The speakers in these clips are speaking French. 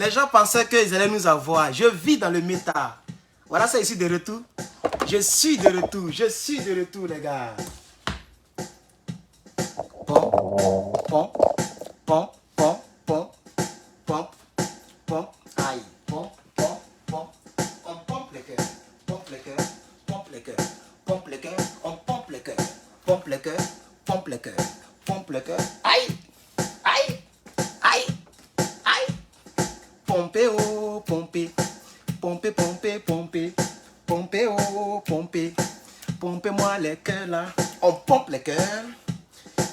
Les gens pensaient qu'ils allaient nous avoir. Je vis dans le méta. Voilà, c'est ici de retour. Je suis de retour, les gars. Pom, pom, pom, pom, pom, pom, pom, aïe, pom, pom, pom. On pompe les cœurs, pompe les cœurs, pompe les cœurs, pompe les cœurs, on pompe les cœurs, pompe les cœurs, pompe les cœurs, pompe les cœurs, aïe, aïe, aïe, aïe. Pompez, oh, pompez, pompez, pompez, pompez, pompez, oh, pompez, pompez-moi les cœurs là. On pompe les cœurs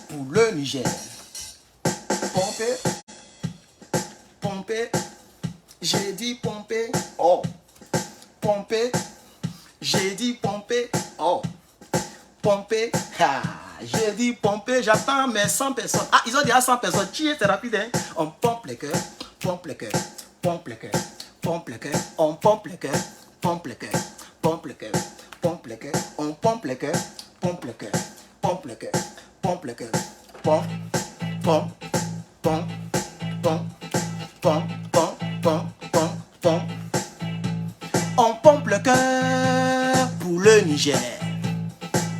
pour le Niger. Pompez, pompez, j'ai dit pomper, oh, pomper, j'ai dit pomper, oh, pomper, ah, j'ai dit pomper, j'attends mes 100 personnes. Ah, ils ont dit à 100 personnes, tiens, c'est rapide, hein. On pompe les cœurs, pompe les cœurs, pompe les cœurs, pompe les cœurs, on pompe les cœurs, pompe les cœurs, pompe les cœurs, pompe les cœurs, on pompe les cœurs, pompe les cœurs, pompe les cœurs, pompe les cœurs, pompe, pompe, pompe, pompe, pompe, pompe, pompe, pompe, pompe. On pompe le cœur pour le Niger.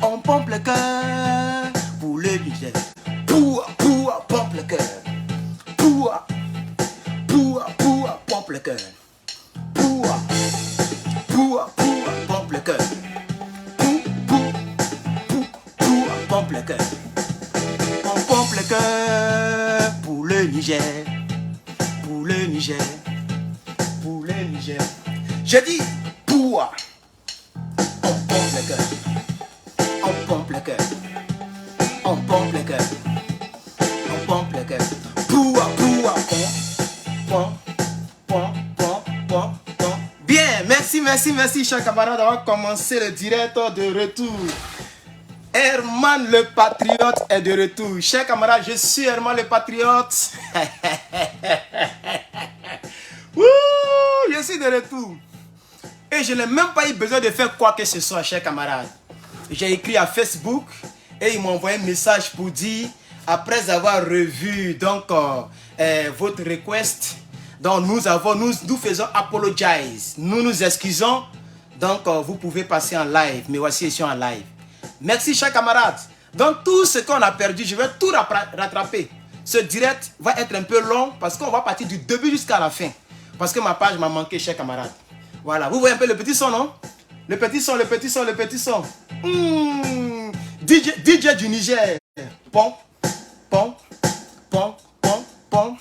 On pompe le cœur pour le Niger. Pour, pompe le cœur. Pour, pompe le cœur. Pour, pompe le cœur. Pour, pompe le cœur. On pompe le cœur pour le Niger. Pour le Niger. Pour le Niger. Je dis pour. On pompe le cœur. On pompe le cœur. On pompe le cœur. On pompe le cœur. Pour, pom. Bien, merci, chers camarades, d'avoir commencé le direct de retour. Herman le Patriote est de retour. Chers camarades, je suis Herman le Patriote. Wouh, je suis de retour. Et je n'ai même pas eu besoin de faire quoi que ce soit, chers camarades. J'ai écrit à Facebook et ils m'ont envoyé un message pour dire, après avoir revu donc votre request, donc nous faisons apologize. Nous nous excusons. Donc vous pouvez passer en live. Mais voici ici en live. Merci, chers camarades. Donc tout ce qu'on a perdu, je vais tout rattraper. Ce direct va être un peu long parce qu'on va partir du début jusqu'à la fin. Parce que ma page m'a manqué, chers camarades. Voilà, vous voyez un peu le petit son, non? Le petit son. DJ du Niger. Pom, pom, pom, pom, pom.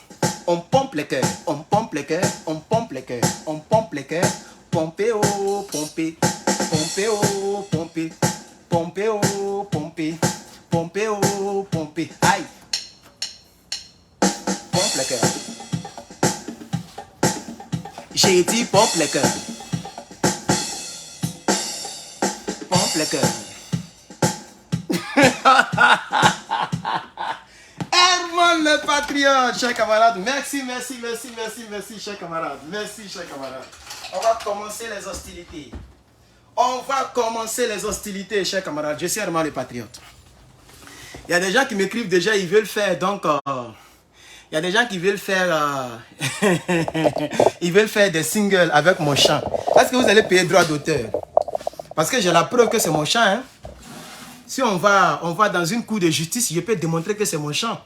On pompe les cœurs, on pompe les cœurs, on pompe les cœurs, on pompe les cœurs. Pompez, oh, pompez, pompez, oh, pompez, pompez, oh, pompez, pompez, oh, pompez. Aïe. Pompe les cœurs. J'ai dit pompe les cœurs. Pompe les cœurs. Herman le Patriote, chers camarades. Merci, chers camarades. Merci, chers camarades. On va commencer les hostilités. Chers camarades. Je suis Herman le Patriote. Il y a des gens qui m'écrivent déjà, ils veulent faire donc... il y a des gens qui veulent faire ils veulent faire des singles avec mon chant. Est-ce que vous allez payer droit d'auteur? Parce que j'ai la preuve que c'est mon chant. Hein? Si on va dans une cour de justice, je peux démontrer que c'est mon chant.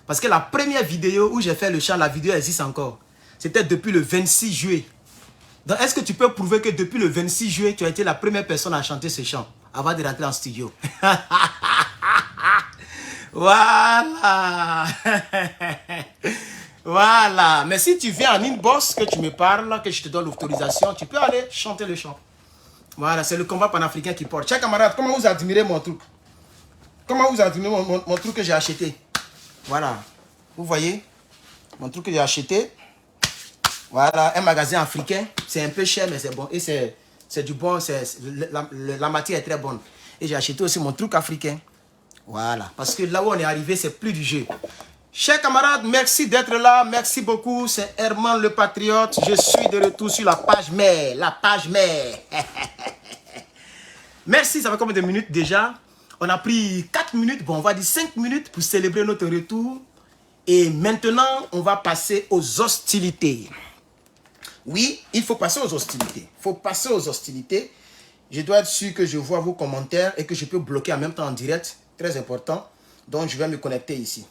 Parce que la première vidéo où j'ai fait le chant, la vidéo existe encore. C'était depuis le 26 juillet. Donc est-ce que tu peux prouver que depuis le 26 juillet, tu as été la première personne à chanter ce chant avant de rentrer en studio? Voilà. Voilà. Mais si tu viens en inbox, que tu me parles, que je te donne l'autorisation, tu peux aller chanter le chant. Voilà, c'est le combat panafricain qui porte. Chers camarades, comment vous admirez mon truc? Comment vous admirez mon truc que j'ai acheté? Voilà. Vous voyez? Mon truc que j'ai acheté. Voilà, un magasin africain. C'est un peu cher, mais c'est bon. Et c'est du bon. La matière est très bonne. Et j'ai acheté aussi mon truc africain. Voilà, parce que là où on est arrivé, c'est plus du jeu. Chers camarades, merci d'être là. Merci beaucoup. C'est Herman le Patriote. Je suis de retour sur la page mère. La page mère. Merci, ça fait combien de minutes déjà? On a pris 4 minutes, bon, on va dire 5 minutes pour célébrer notre retour. Et maintenant, on va passer aux hostilités. Oui, il faut passer aux hostilités. Il faut passer aux hostilités. Je dois être sûr que je vois vos commentaires et que je peux bloquer en même temps en direct. Très important. Donc, je vais me connecter ici.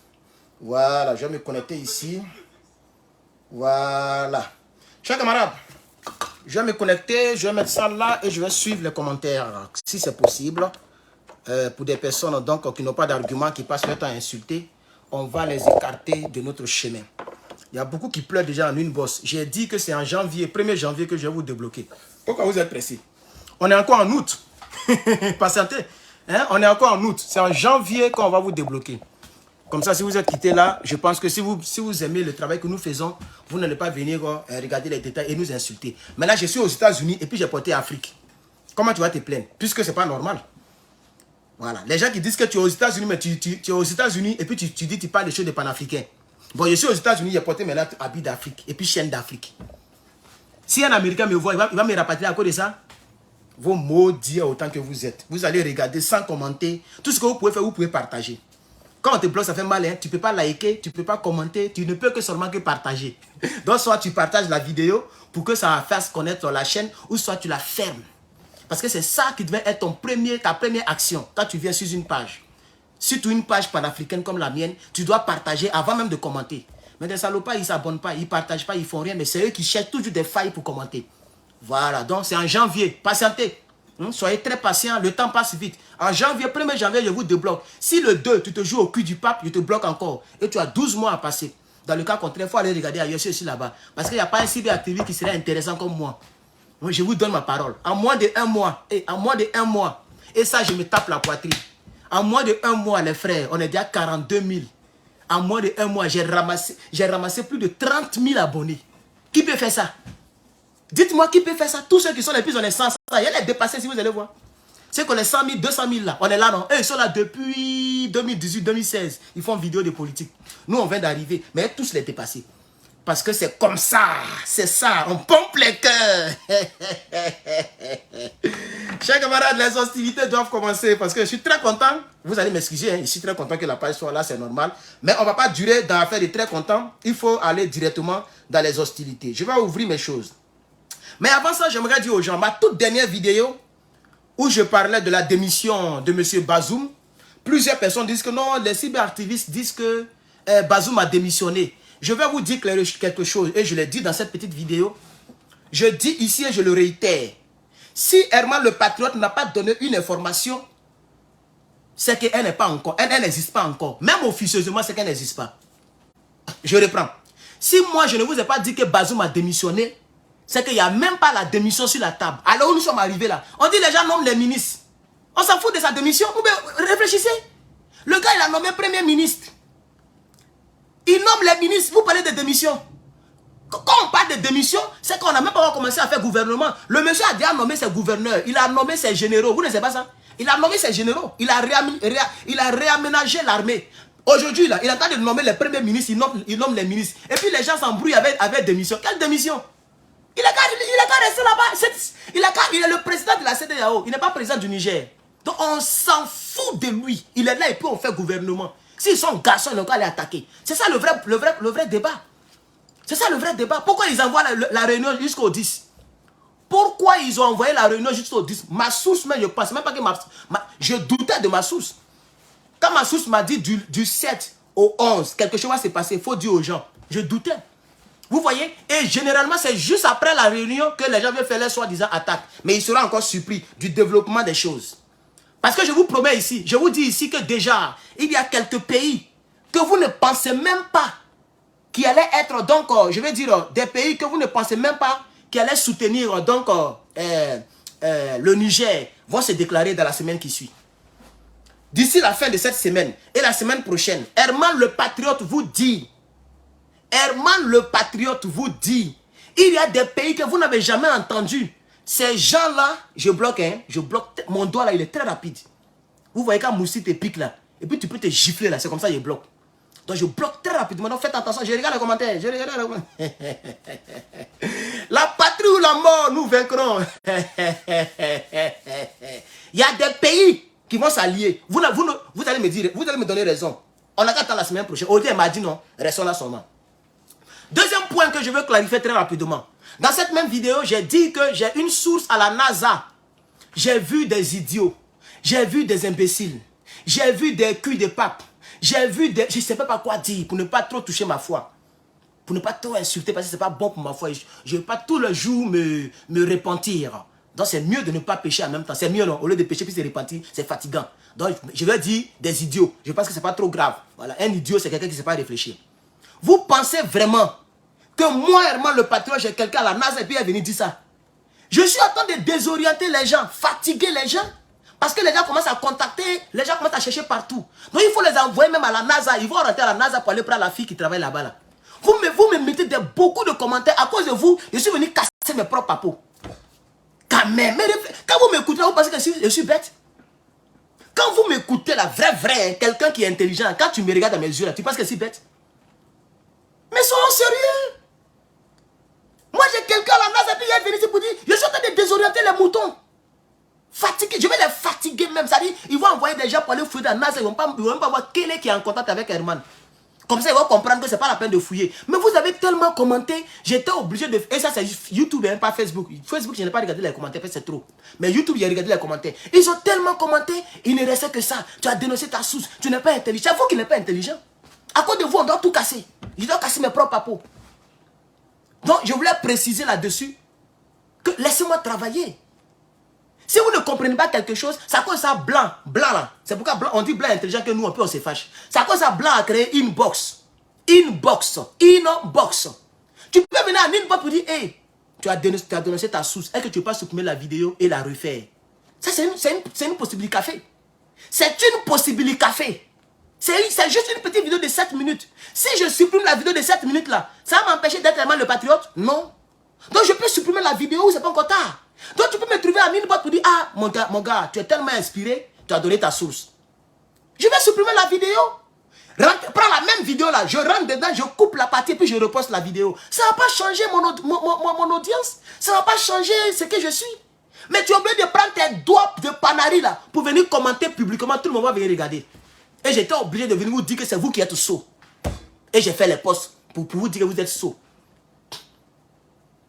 Voilà, je vais me connecter ici. Voilà. Chers camarades, je vais me connecter, je vais mettre ça là et je vais suivre les commentaires, si c'est possible. Pour des personnes donc, qui n'ont pas d'argument, qui passent leur temps à insulter, on va les écarter de notre chemin. Il y a beaucoup qui pleurent déjà en une bosse. J'ai dit que c'est en janvier, 1er janvier que je vais vous débloquer. Pourquoi vous êtes pressés? On est encore en août. Patientez. Hein? On est encore en août. C'est en janvier qu'on va vous débloquer. Comme ça, si vous êtes quitté là, je pense que si vous aimez le travail que nous faisons, vous n'allez pas venir regarder les détails et nous insulter. Mais là, je suis aux États-Unis et puis j'ai porté Afrique. Comment tu vas te plaindre? Puisque ce n'est pas normal. Voilà. Les gens qui disent que tu es aux États-Unis, mais tu es aux États-Unis et puis tu dis que tu parles des choses des panafricains. Bon, je suis aux États-Unis, j'ai porté maintenant habit d'Afrique et puis chaîne d'Afrique. Si un Américain me voit, il va me rapatrier à cause de ça. Vos maudits autant que vous êtes. Vous allez regarder sans commenter. Tout ce que vous pouvez faire, vous pouvez partager. Quand on te bloque, ça fait mal. Hein? Tu ne peux pas liker, tu ne peux pas commenter, tu ne peux que seulement que partager. Donc, soit tu partages la vidéo pour que ça fasse connaître la chaîne, ou soit tu la fermes. Parce que c'est ça qui devait être ta première action quand tu viens sur une page. Surtout une page panafricaine comme la mienne, tu dois partager avant même de commenter. Mais des salopards, ils ne s'abonnent pas, ils ne partagent pas, ils ne font rien. Mais c'est eux qui cherchent toujours des failles pour commenter. Voilà, donc c'est en janvier. Patientez. Soyez très patients, le temps passe vite. En janvier, 1er janvier, je vous débloque. Si le 2, tu te joues au cul du pape, je te bloque encore. Et tu as 12 mois à passer. Dans le cas contraire, il faut aller regarder ailleurs, aussi là-bas. Parce qu'il n'y a pas un cyberactiviste qui serait intéressant comme moi. Donc, je vous donne ma parole. En moins de 1 mois, et ça, je me tape la poitrine. En moins de 1 mois, les frères, on est déjà 42 000. En moins de 1 mois, j'ai ramassé plus de 30 000 abonnés. Qui peut faire ça? Dites-moi qui peut faire ça. Tous ceux qui sont les plus on est 100, il y a les dépassés si vous allez voir. C'est qu'on est 100 000, 200 000 là. On est là non. Eux ils sont là depuis 2018, 2016. Ils font vidéo de politique. Nous on vient d'arriver. Mais tous les dépassés. Parce que c'est comme ça. C'est ça. On pompe les cœurs. Chers camarades, les hostilités doivent commencer. Parce que je suis très content. Vous allez m'excuser. Hein, je suis très content que la page soit là. C'est normal. Mais on ne va pas durer dans l'affaire de très content. Il faut aller directement dans les hostilités. Je vais ouvrir mes choses. Mais avant ça, j'aimerais dire aux gens, ma toute dernière vidéo où je parlais de la démission de M. Bazoum, plusieurs personnes disent que non, les cyberactivistes disent que Bazoum a démissionné. Je vais vous dire quelque chose et je l'ai dit dans cette petite vidéo. Je dis ici et je le réitère. Si Herman le Patriote n'a pas donné une information, c'est qu'elle n'est pas encore, elle n'existe pas encore. Même officieusement, c'est qu'elle n'existe pas. Je reprends. Si moi, je ne vous ai pas dit que Bazoum a démissionné, c'est qu'il n'y a même pas la démission sur la table. Alors où nous sommes arrivés là, on dit les gens nomment les ministres. On s'en fout de sa démission. Réfléchissez. Le gars, il a nommé premier ministre. Il nomme les ministres. Vous parlez de démission. Quand on parle de démission, c'est qu'on n'a même pas commencé à faire gouvernement. Le monsieur a déjà nommé ses gouverneurs. Il a nommé ses généraux. Vous ne savez pas ça? Il a nommé ses généraux. Il a réaménagé l'armée. Aujourd'hui, il est en train de nommer les premiers ministres. Il nomme les ministres. Et puis les gens s'embrouillent avec démission. Quelle démission? Il a qu'à rester là-bas. Il est le président de la CEDEAO. Il n'est pas président du Niger. Donc on s'en fout de lui. Il est là et puis on fait gouvernement. S'ils sont garçons, ils n'ont qu'à aller attaquer. C'est ça le vrai débat. C'est ça le vrai débat. Pourquoi ils envoient la réunion jusqu'au 10? Pourquoi ils ont envoyé la réunion jusqu'au 10? Ma source, mais je pense même pas que je doutais de ma source. Quand ma source m'a dit du 7 au 11, quelque chose va se passer, il faut dire aux gens. Je doutais. Vous voyez? Et généralement, c'est juste après la réunion que les gens veulent faire leur soi-disant attaque. Mais ils seront encore surpris du développement des choses. Parce que je vous promets ici, je vous dis ici que déjà, il y a quelques pays que vous ne pensez même pas qui allaient être, donc, je vais dire, des pays que vous ne pensez même pas qui allaient soutenir, donc, le Niger, vont se déclarer dans la semaine qui suit. D'ici la fin de cette semaine et la semaine prochaine, Herman le Patriote vous dit, il y a des pays que vous n'avez jamais entendus. Ces gens-là, je bloque, hein, mon doigt là, il est très rapide. Vous voyez quand Moussi te pique là, et puis tu peux te gifler là, c'est comme ça, je bloque. Donc je bloque très rapidement, donc faites attention, je regarde les commentaires, La patrie ou la mort, nous vaincrons. Il y a des pays qui vont s'allier. Vous allez me dire, vous allez me donner raison. On a qu'à attendre la semaine prochaine. Odie m'a dit non, restons là seulement. Deuxième point que je veux clarifier très rapidement. Dans cette même vidéo, j'ai dit que j'ai une source à la NASA. J'ai vu des idiots. J'ai vu des imbéciles. J'ai vu des culs de pape. J'ai vu des... Je ne sais pas quoi dire pour ne pas trop toucher ma foi. Pour ne pas trop insulter parce que ce n'est pas bon pour ma foi. Je ne veux pas tout le jour me repentir. Donc c'est mieux de ne pas pécher en même temps. C'est mieux, non? Au lieu de pécher puis se repentir, c'est fatigant. Donc je vais dire des idiots. Je pense que ce n'est pas trop grave. Voilà. Un idiot, c'est quelqu'un qui ne sait pas réfléchir. Vous pensez vraiment que moi, Herman le patriote, j'ai quelqu'un à la NASA et puis il est venu dire ça? Je suis en train de désorienter les gens, fatiguer les gens. Parce que les gens commencent à contacter, les gens commencent à chercher partout. Donc il faut les envoyer même à la NASA. Ils vont rentrer à la NASA pour aller prendre la fille qui travaille là-bas. Là. Vous me mettez beaucoup de commentaires. À cause de vous, je suis venu casser mes propres papos. Quand même, quand vous m'écoutez, vous pensez que je suis bête? Quand vous m'écoutez, la vraie, quelqu'un qui est intelligent, quand tu me regardes dans mes yeux, là, tu penses que je suis bête? Mais soyons sérieux. Moi, j'ai quelqu'un à la NASA, puis il est venu ici pour dire, je suis en train de désorienter les moutons. Fatigué, je vais les fatiguer même. C'est-à-dire, ils vont envoyer des gens pour aller fouiller dans la NASA, ils ne vont pas voir quel est qui est en contact avec Herman. Comme ça, ils vont comprendre que ce n'est pas la peine de fouiller. Mais vous avez tellement commenté, j'étais obligé de... Et ça, c'est YouTube, hein, pas Facebook. Facebook, je n'ai pas regardé les commentaires, c'est trop. Mais YouTube, j'ai regardé les commentaires. Ils ont tellement commenté, il ne restait que ça. Tu as dénoncé ta source, tu n'es pas intelligent. Vous qui n'êtes pas intelligent. À cause de vous, on doit tout casser. Je dois casser mes propres papos. Donc, je voulais préciser là-dessus que laissez-moi travailler. Si vous ne comprenez pas quelque chose, c'est à cause de ça blanc là. C'est pourquoi blanc, on dit blanc intelligent que nous, on se fâche. C'est à cause de ça blanc a créé inbox. Inbox. Tu peux venir à inbox pour dire, hey, tu as dénoncé ta source. Est-ce que tu peux pas supprimer la vidéo et la refaire? Ça, c'est une possibilité café. C'est une possibilité café. C'est juste une petite vidéo de 7 minutes. Si je supprime la vidéo de 7 minutes là, ça va m'empêcher d'être vraiment le patriote? Non. Donc je peux supprimer la vidéo ou c'est pas encore tard. Donc tu peux me trouver à inbox pour dire, ah mon gars, tu es tellement inspiré, tu as donné ta source. Je vais supprimer la vidéo. Prends la même vidéo là, je rentre dedans, je coupe la partie puis je reposte la vidéo. Ça ne va pas changer mon audience. Ça ne va pas changer ce que je suis. Mais tu es obligé de prendre tes doigts de panari là pour venir commenter publiquement, tout le monde va venir regarder. Et j'étais obligé de venir vous dire que c'est vous qui êtes sots. Et j'ai fait les posts pour vous dire que vous êtes sots.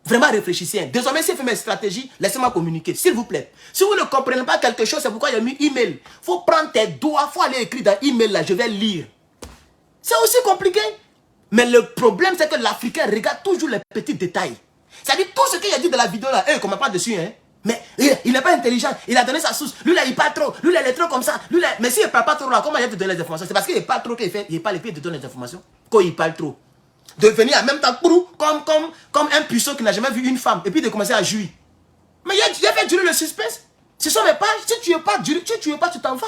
Vraiment réfléchissez. Désormais, si je fais mes stratégies, laissez-moi communiquer, s'il vous plaît. Si vous ne comprenez pas quelque chose, c'est pourquoi il y a mis email. Il faut prendre tes doigts, il faut aller écrire dans email là, je vais lire. C'est aussi compliqué. Mais le problème, c'est que l'Africain regarde toujours les petits détails. C'est-à-dire tout ce qu'il a dit dans la vidéo là, il ne commente pas dessus, hein. Mais il n'est pas intelligent, il a donné sa source. Lui là, il parle trop, lui là, il est trop comme ça. Lui, là... Mais s'il ne parle pas trop là, comment il va te donner les informations? C'est parce qu'il ne parle trop qu'il fait, il parle et puis il te donne les informations. Quand il parle trop. De venir en même temps comme un puceau qui n'a jamais vu une femme et puis de commencer à jouir. Mais il a fait durer le suspense. Ce sont mes pages. Si tu ne veux pas, tu t'en vas.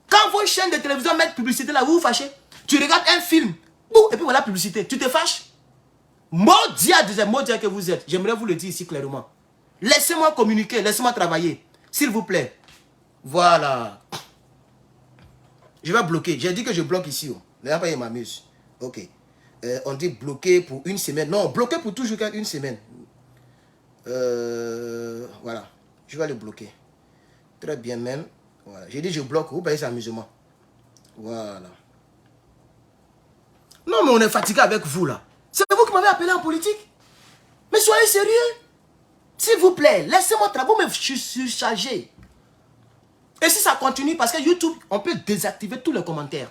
Quand vos chaînes de télévision mettent publicité là, vous vous fâchez. Tu regardes un film et puis voilà publicité. Tu te fâches. Maudit que vous êtes. J'aimerais vous le dire ici clairement. Laissez-moi communiquer, laissez-moi travailler. S'il vous plaît. Voilà. Je vais bloquer. J'ai dit que je bloque ici. D'ailleurs, il m'amuse. Ok. On dit bloquer pour une semaine. Non, bloquer pour toujours une semaine. Voilà. Je vais le bloquer. Très bien même. Voilà. J'ai dit je bloque. Vous payez cet amusement. Voilà. Non, mais on est fatigué avec vous là. C'est vous qui m'avez appelé en politique. Mais soyez sérieux. S'il vous plaît, laissez-moi travailler. Vous me surchargez. Et si ça continue, parce que YouTube, on peut désactiver tous les commentaires.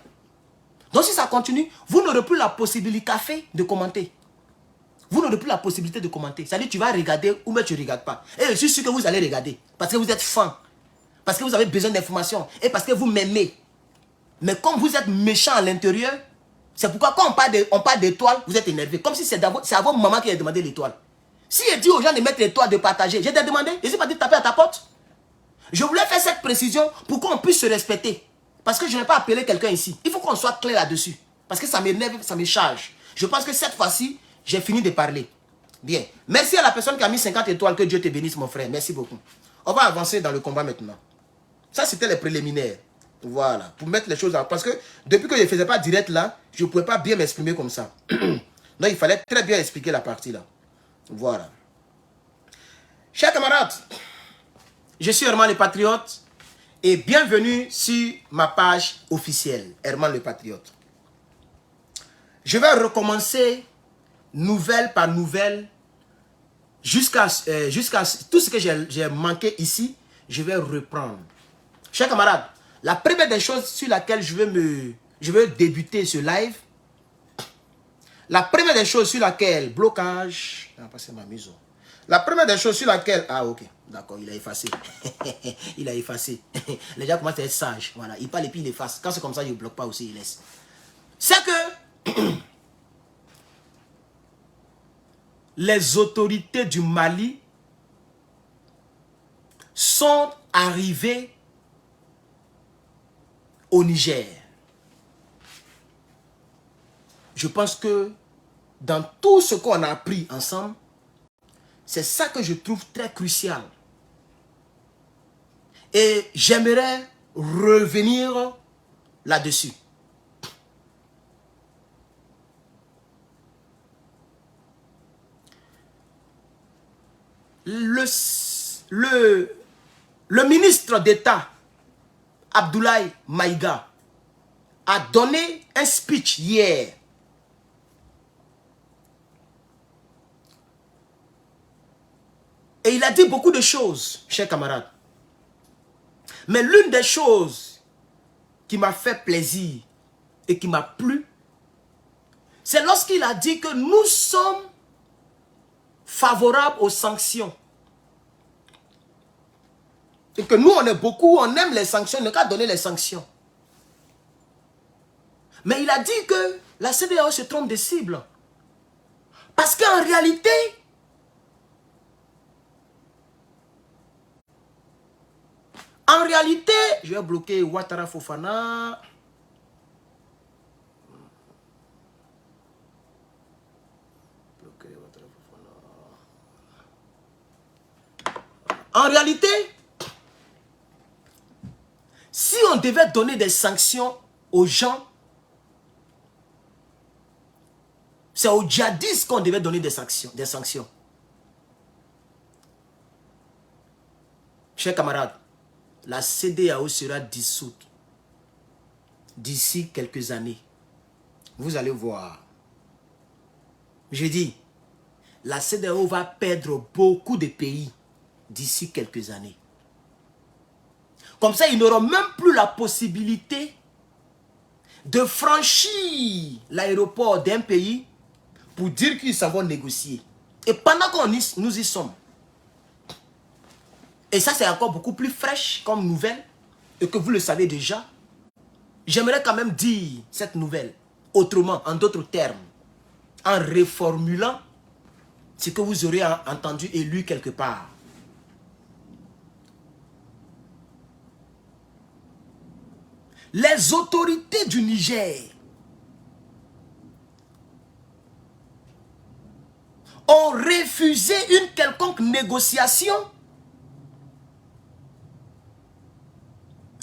Donc si ça continue, vous n'aurez plus la possibilité café de commenter. Vous n'aurez plus la possibilité de commenter. C'est-à-dire tu vas regarder ou même tu ne regardes pas. Et je suis sûr que vous allez regarder. Parce que vous êtes fan. Parce que vous avez besoin d'informations. Et parce que vous m'aimez. Mais comme vous êtes méchant à l'intérieur, c'est pourquoi quand on parle d'étoiles, vous êtes énervé. Comme si c'est à votre maman qui a demandé l'étoile. Si elle dit aux gens de mettre l'étoile, de partager, j'ai demandé, je n'ai pas dit de taper à ta porte. Je voulais faire cette précision pour qu'on puisse se respecter. Parce que je n'ai pas appelé quelqu'un ici. Il faut qu'on soit clair là-dessus. Parce que ça m'énerve, ça me charge. Je pense que cette fois-ci, j'ai fini de parler. Bien. Merci à la personne qui a mis 50 étoiles. Que Dieu te bénisse, mon frère. Merci beaucoup. On va avancer dans le combat maintenant. Ça, c'était les préliminaires. Voilà. Pour mettre les choses en... Parce que depuis que je ne faisais pas direct là, je ne pouvais pas bien m'exprimer comme ça. Donc, il fallait très bien expliquer la partie là. Voilà. Chers camarades, je suis Herman le Patriote. Et bienvenue sur ma page officielle, Herman le Patriote. Je vais recommencer, nouvelle par nouvelle, jusqu'à tout ce que j'ai manqué ici, je vais reprendre. Chers camarades, la première des choses sur laquelle je veux débuter ce live, la première des choses sur laquelle, blocage, c'est ma maison. La première des choses sur laquelle, ah ok, d'accord, il a effacé. Il a effacé. Les gens commencent à être sages. Voilà, il parle et puis il efface. Quand c'est comme ça, il ne bloque pas aussi, il laisse. C'est que les autorités du Mali sont arrivées au Niger. Je pense que dans tout ce qu'on a appris ensemble, c'est ça que je trouve très crucial. Et j'aimerais revenir là-dessus. Le ministre d'État, Abdoulaye Maïga, a donné un speech hier. Et il a dit beaucoup de choses, chers camarades. Mais l'une des choses qui m'a fait plaisir et qui m'a plu, c'est lorsqu'il a dit que nous sommes favorables aux sanctions. Et que nous, on aime les sanctions, on n'a qu'à donner les sanctions. Mais il a dit que la CEDEAO se trompe de cible. Parce qu'en réalité, je vais bloquer Ouattara Fofana. En réalité, si on devait donner des sanctions aux gens, c'est aux djihadistes qu'on devait donner des sanctions. Chers camarades, la CEDEAO sera dissoute d'ici quelques années. Vous allez voir. Je dis, la CEDEAO va perdre beaucoup de pays d'ici quelques années. Comme ça, ils n'auront même plus la possibilité de franchir l'aéroport d'un pays pour dire qu'ils s'en vont négocier. Et pendant que nous y sommes, et ça c'est encore beaucoup plus fraîche comme nouvelle, et que vous le savez déjà, j'aimerais quand même dire cette nouvelle autrement, en d'autres termes, en reformulant ce que vous aurez entendu et lu quelque part. Les autorités du Niger ont refusé une quelconque négociation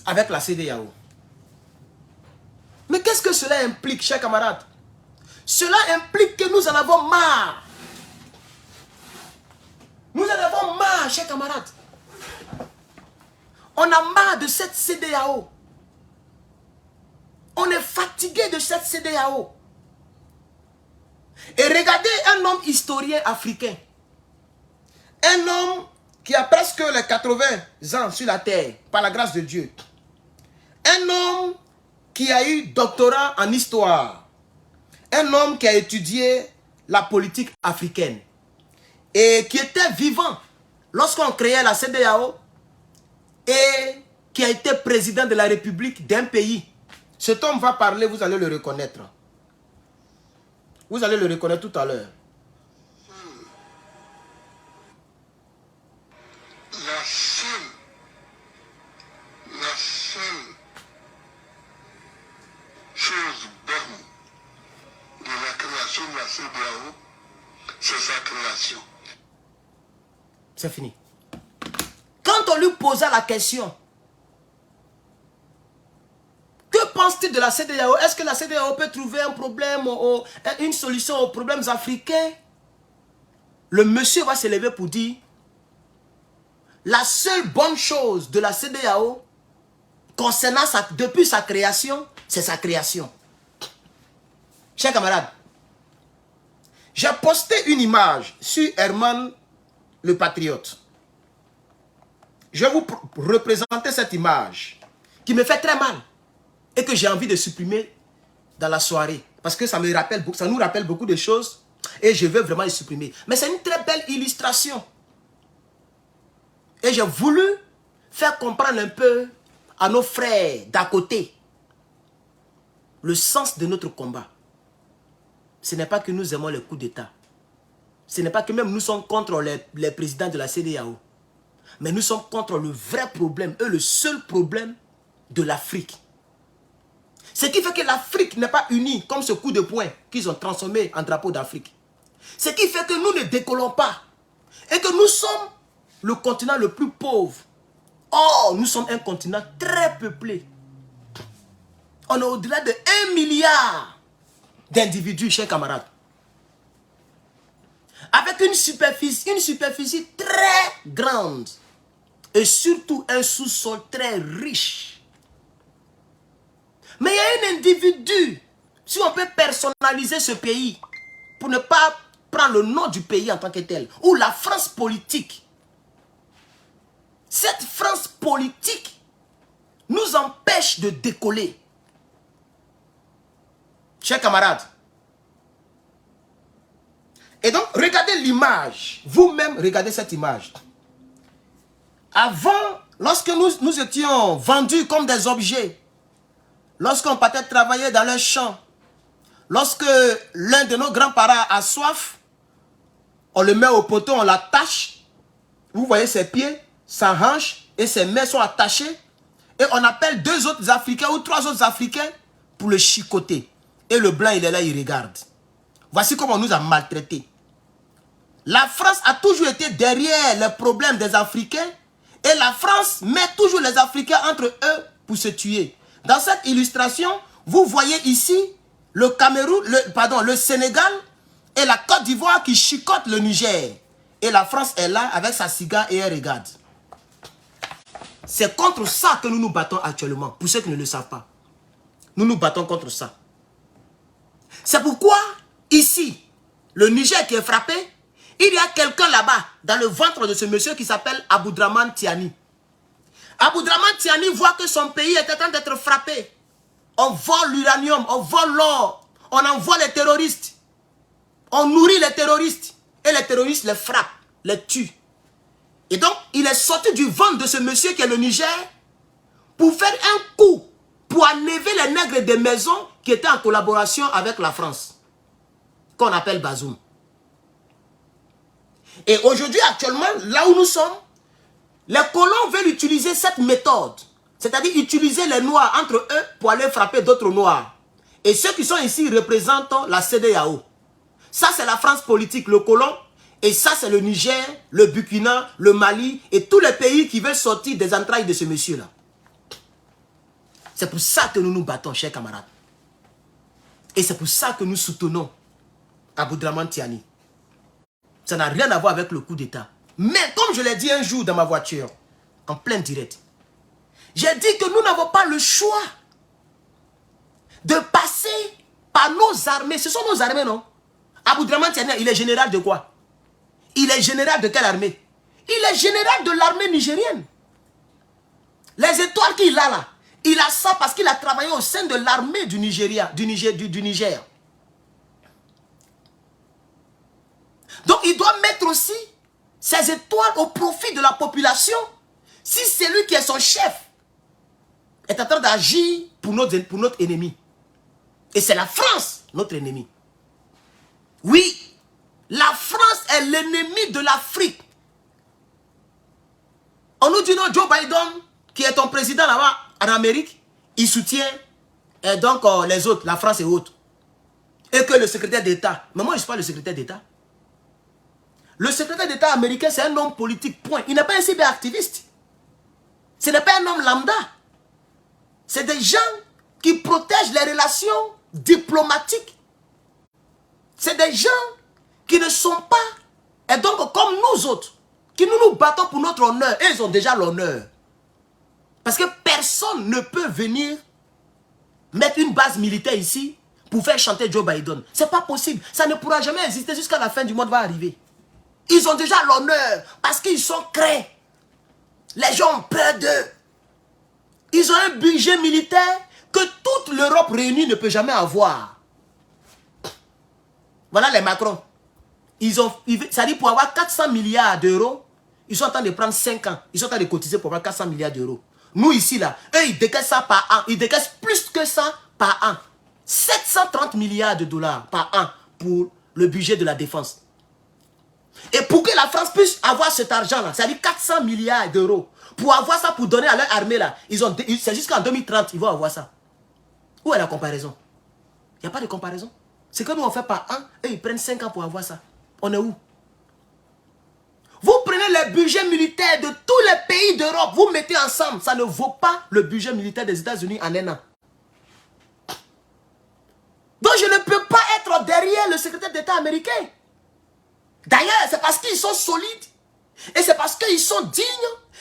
avec la CEDEAO. Mais qu'est-ce que cela implique, chers camarades? Cela implique que nous en avons marre. Nous en avons marre, chers camarades. On a marre de cette CEDEAO. On est fatigué de cette CEDEAO. Et regardez un homme historien africain. Un homme qui a presque les 80 ans sur la terre, par la grâce de Dieu. Un homme qui a eu doctorat en histoire. Un homme qui a étudié la politique africaine. Et qui était vivant lorsqu'on créait la CEDEAO. Et qui a été président de la République d'un pays. Cet homme va parler, vous allez le reconnaître. Vous allez le reconnaître tout à l'heure. La seule chose bonne de la création de la CEDEAO, c'est sa création. C'est fini. Quand on lui posa la question, que penses-tu de la CEDEAO? Est-ce que la CEDEAO peut trouver un problème, une solution aux problèmes africains? Le monsieur va se lever pour dire, la seule bonne chose de la CEDEAO, concernant depuis sa création, c'est sa création. Chers camarades, j'ai posté une image sur Herman le patriote. Je vais vous représenter cette image qui me fait très mal et que j'ai envie de supprimer dans la soirée. Parce que ça nous rappelle beaucoup de choses et je veux vraiment les supprimer. Mais c'est une très belle illustration. Et j'ai voulu faire comprendre un peu à nos frères d'à côté le sens de notre combat. Ce n'est pas que nous aimons les coups d'État. Ce n'est pas que même nous sommes contre les présidents de la CEDEAO. Mais nous sommes contre le vrai problème, le seul problème de l'Afrique. Ce qui fait que l'Afrique n'est pas unie comme ce coup de poing qu'ils ont transformé en drapeau d'Afrique. Ce qui fait que nous ne décollons pas. Et que nous sommes le continent le plus pauvre. Or, nous sommes un continent très peuplé. On est au-delà de 1 milliard d'individus, chers camarades. Avec une superficie très grande. Et surtout un sous-sol très riche. Mais il y a un individu, si on peut personnaliser ce pays, pour ne pas prendre le nom du pays en tant que tel, ou la France politique. Cette France politique nous empêche de décoller. Chers camarades. Et donc, regardez l'image. Vous-même, regardez cette image. Avant, lorsque nous étions vendus comme des objets, lorsqu'on partait travailler dans le champ, lorsque l'un de nos grands-parents a soif, on le met au poteau, on l'attache. Vous voyez ses pieds, sa hanche et ses mains sont attachées. Et on appelle 2 autres Africains ou 3 autres Africains pour le chicoter. Et le blanc, il est là, il regarde. Voici comment on nous a maltraités. La France a toujours été derrière les problèmes des Africains. Et la France met toujours les Africains entre eux pour se tuer. Dans cette illustration, vous voyez ici le Cameroun, le Sénégal et la Côte d'Ivoire qui chicotent le Niger. Et la France est là avec sa cigare et elle regarde. C'est contre ça que nous nous battons actuellement. Pour ceux qui ne le savent pas. Nous nous battons contre ça. C'est pourquoi, ici, le Niger qui est frappé, il y a quelqu'un là-bas, dans le ventre de ce monsieur qui s'appelle Aboudraman Tiani. Aboudraman Tiani voit que son pays est en train d'être frappé. On vole l'uranium, on vole l'or, on envoie les terroristes. On nourrit les terroristes. Et les terroristes les frappent, les tuent. Et donc, il est sorti du ventre de ce monsieur qui est le Niger pour faire un coup, pour enlever les nègres des maisons qui étaient en collaboration avec la France, qu'on appelle Bazoum. Et aujourd'hui, actuellement, là où nous sommes, les colons veulent utiliser cette méthode. C'est-à-dire utiliser les Noirs entre eux pour aller frapper d'autres Noirs. Et ceux qui sont ici représentent la CEDEAO. Ça, c'est la France politique, le colon. Et ça, c'est le Niger, le Burkina, le Mali et tous les pays qui veulent sortir des entrailles de ce monsieur-là. C'est pour ça que nous nous battons, chers camarades. Et c'est pour ça que nous soutenons Aboudraman Tiani. Ça n'a rien à voir avec le coup d'État. Mais comme je l'ai dit un jour dans ma voiture, en plein direct, j'ai dit que nous n'avons pas le choix de passer par nos armées. Ce sont nos armées, non? Aboudraman Tiani, il est général de quoi? Il est général de quelle armée? Il est général de l'armée nigérienne. Les étoiles qu'il a là, il a ça parce qu'il a travaillé au sein de l'armée du Nigeria, du Niger. Donc il doit mettre aussi ses étoiles au profit de la population. Si c'est lui qui est son chef, est en train d'agir pour notre ennemi. Et c'est la France, notre ennemi. Oui, la France est l'ennemi de l'Afrique. On nous dit non, Joe Biden, qui est ton président là-bas en Amérique, il soutient donc les autres, la France et autres. Et que le secrétaire d'État, mais moi je ne suis pas le secrétaire d'État. Le secrétaire d'État américain, c'est un homme politique, point. Il n'est pas un cyberactiviste. Ce n'est pas un homme lambda. C'est des gens qui protègent les relations diplomatiques. C'est des gens qui ne sont pas, et donc comme nous autres, qui nous battons pour notre honneur. Et ils ont déjà l'honneur. Parce que personne ne peut venir mettre une base militaire ici pour faire chanter Joe Biden. Ce n'est pas possible. Ça ne pourra jamais exister jusqu'à la fin du monde va arriver. Ils ont déjà l'honneur parce qu'ils sont craints. Les gens ont peur d'eux. Ils ont un budget militaire que toute l'Europe réunie ne peut jamais avoir. Voilà les Macron. Ça dit pour avoir 400 milliards d'euros, ils sont en train de prendre 5 ans. Ils sont en train de cotiser pour avoir 400 milliards d'euros. Nous ici, là, eux, ils décaissent ça par an. Ils décaissent plus que ça par an. 730 milliards de dollars par an pour le budget de la défense. Et pour que la France puisse avoir cet argent-là, ça dit 400 milliards d'euros. Pour avoir ça, pour donner à leur armée, là, c'est jusqu'en 2030, ils vont avoir ça. Où est la comparaison? Il n'y a pas de comparaison. C'est que nous, on fait par an, et ils prennent 5 ans pour avoir ça. On est où? Vous prenez le budget militaire de tous les pays d'Europe, vous mettez ensemble, ça ne vaut pas le budget militaire des États-Unis en un an. Donc je ne peux pas être derrière le secrétaire d'État américain. D'ailleurs, c'est parce qu'ils sont solides, et c'est parce qu'ils sont dignes,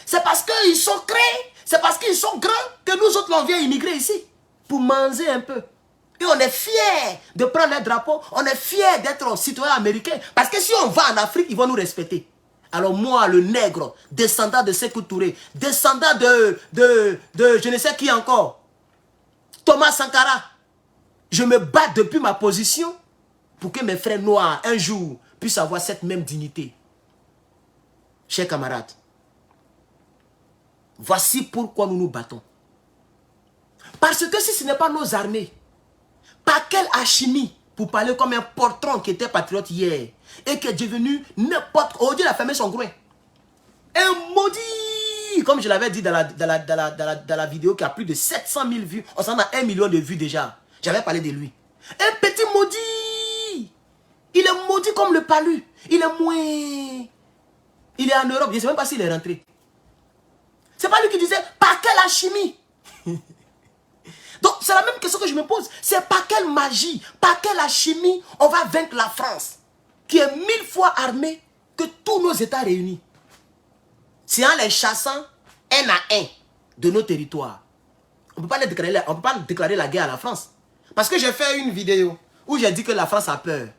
c'est parce qu'ils sont créés, c'est parce qu'ils sont grands que nous autres, on vient immigrer ici pour manger un peu. Et on est fiers de prendre les drapeaux, on est fiers d'être citoyens américains. Parce que si on va en Afrique, ils vont nous respecter. Alors moi, le nègre, descendant de Sékou Touré, descendant de je ne sais qui encore, Thomas Sankara, je me bats depuis ma position pour que mes frères noirs, un jour, puissent avoir cette même dignité. Chers camarades, voici pourquoi nous nous battons. Parce que si ce n'est pas nos armées, par quelle alchimie, pour parler comme un portron qui était patriote hier, et qui est devenu n'importe quoi, il a fermé son groin. Un maudit, comme je l'avais dit dans la vidéo qui a plus de 700 000 vues, on s'en a 1 million de vues déjà. J'avais parlé de lui. Un petit maudit. Il est maudit comme le palu. Il est moins. Il est en Europe, je ne sais même pas s'il est rentré. C'est pas lui qui disait, par quelle alchimie? Donc c'est la même question que je me pose. C'est par quelle magie, par quelle alchimie on va vaincre la France, qui est 1000 fois armée que tous nos États réunis. C'est en les chassant un à un de nos territoires. On ne peut pas déclarer la guerre à la France. Parce que j'ai fait une vidéo où j'ai dit que la France a peur.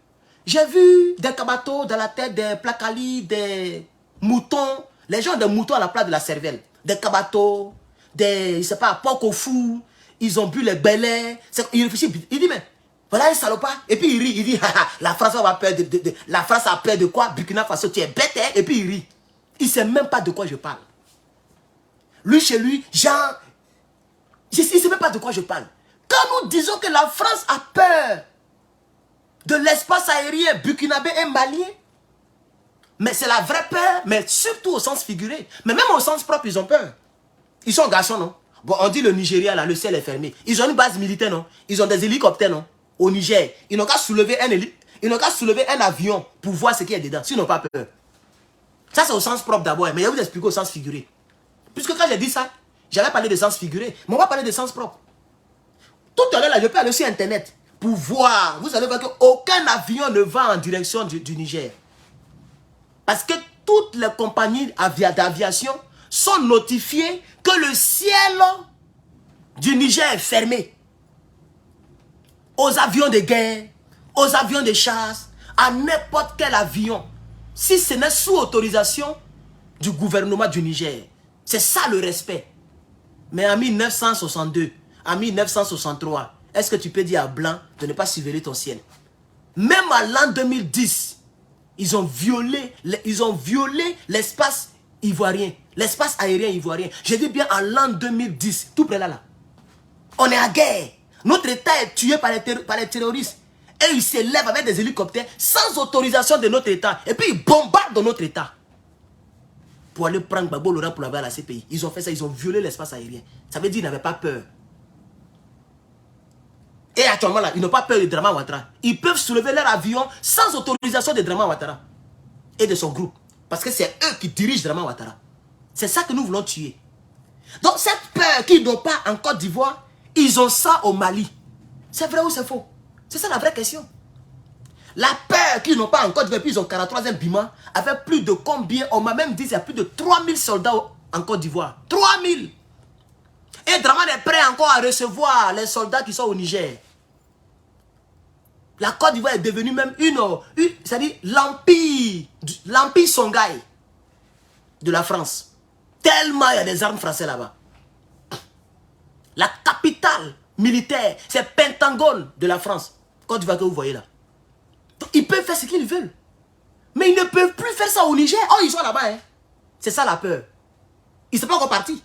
J'ai vu des kabatos dans la tête des placalis, des moutons. Les gens ont des moutons à la place de la cervelle. Des kabatos, des, je ne sais pas, porc au fou. Ils ont bu les belets. Il réfléchit, il dit, mais voilà un salopard. Et puis il rit, il dit, la France a peur la France a peur de quoi? Burkina Faso, tu es bête, hein? Et puis il rit. Il ne sait même pas de quoi je parle. Lui, chez lui, genre, il ne sait même pas de quoi je parle. Quand nous disons que la France a peur de l'espace aérien burkinabé et malien, mais c'est la vraie peur, mais surtout au sens figuré. Mais même au sens propre, ils ont peur. Ils sont garçons, non? Bon, on dit le Nigeria, là, le ciel est fermé. Ils ont une base militaire, non? Ils ont des hélicoptères, non? Au Niger. Ils n'ont qu'à soulever un avion pour voir ce qu'il y a dedans. S'ils n'ont pas peur. Ça, c'est au sens propre d'abord. Mais je vais vous expliquer au sens figuré. Puisque quand j'ai dit ça, j'avais parlé de sens figuré. Mais on va parler de sens propre. Tout à l'heure, là, je peux aller sur Internet pour voir. Vous allez voir qu'aucun avion ne va en direction du Niger. Parce que toutes les compagnies d'aviation sont notifiées que le ciel du Niger est fermé. Aux avions de guerre, aux avions de chasse, à n'importe quel avion. Si ce n'est sous autorisation du gouvernement du Niger. C'est ça le respect. Mais en 1962, en 1963, est-ce que tu peux dire à Blanc de ne pas surveiller ton ciel? Même à l'an 2010, ils ont violé l'espace ivoirien, l'espace aérien ivoirien. Je dis bien en l'an 2010, tout près là. On est à guerre. Notre État est tué par les terroristes. Et ils s'élèvent avec des hélicoptères sans autorisation de notre État. Et puis ils bombardent notre État. Pour aller prendre Gbagbo Laurent pour l'avoir à la CPI. Ils ont fait ça, ils ont violé l'espace aérien. Ça veut dire qu'ils n'avaient pas peur. Et actuellement là, ils n'ont pas peur de Draman Ouattara. Ils peuvent soulever leur avion sans autorisation de Draman Ouattara et de son groupe. Parce que c'est eux qui dirigent Draman Ouattara. C'est ça que nous voulons tuer. Donc cette peur qu'ils n'ont pas en Côte d'Ivoire, ils ont ça au Mali. C'est vrai ou c'est faux? C'est ça la vraie question. La peur qu'ils n'ont pas en Côte d'Ivoire, puis ils ont 43e Bima, avec plus de combien? On m'a même dit qu'il y a plus de 3000 soldats en Côte d'Ivoire. 3000! Et Draman est prêt encore à recevoir les soldats qui sont au Niger. La Côte d'Ivoire est devenue même c'est-à-dire l'empire Songhai de la France. Tellement il y a des armes françaises là-bas. La capitale militaire, c'est Pentagone de la France. Côte d'Ivoire que vous voyez là. Donc, ils peuvent faire ce qu'ils veulent. Mais ils ne peuvent plus faire ça au Niger. Oh, ils sont là-bas. Hein. C'est ça la peur. Ils ne sont pas encore partis.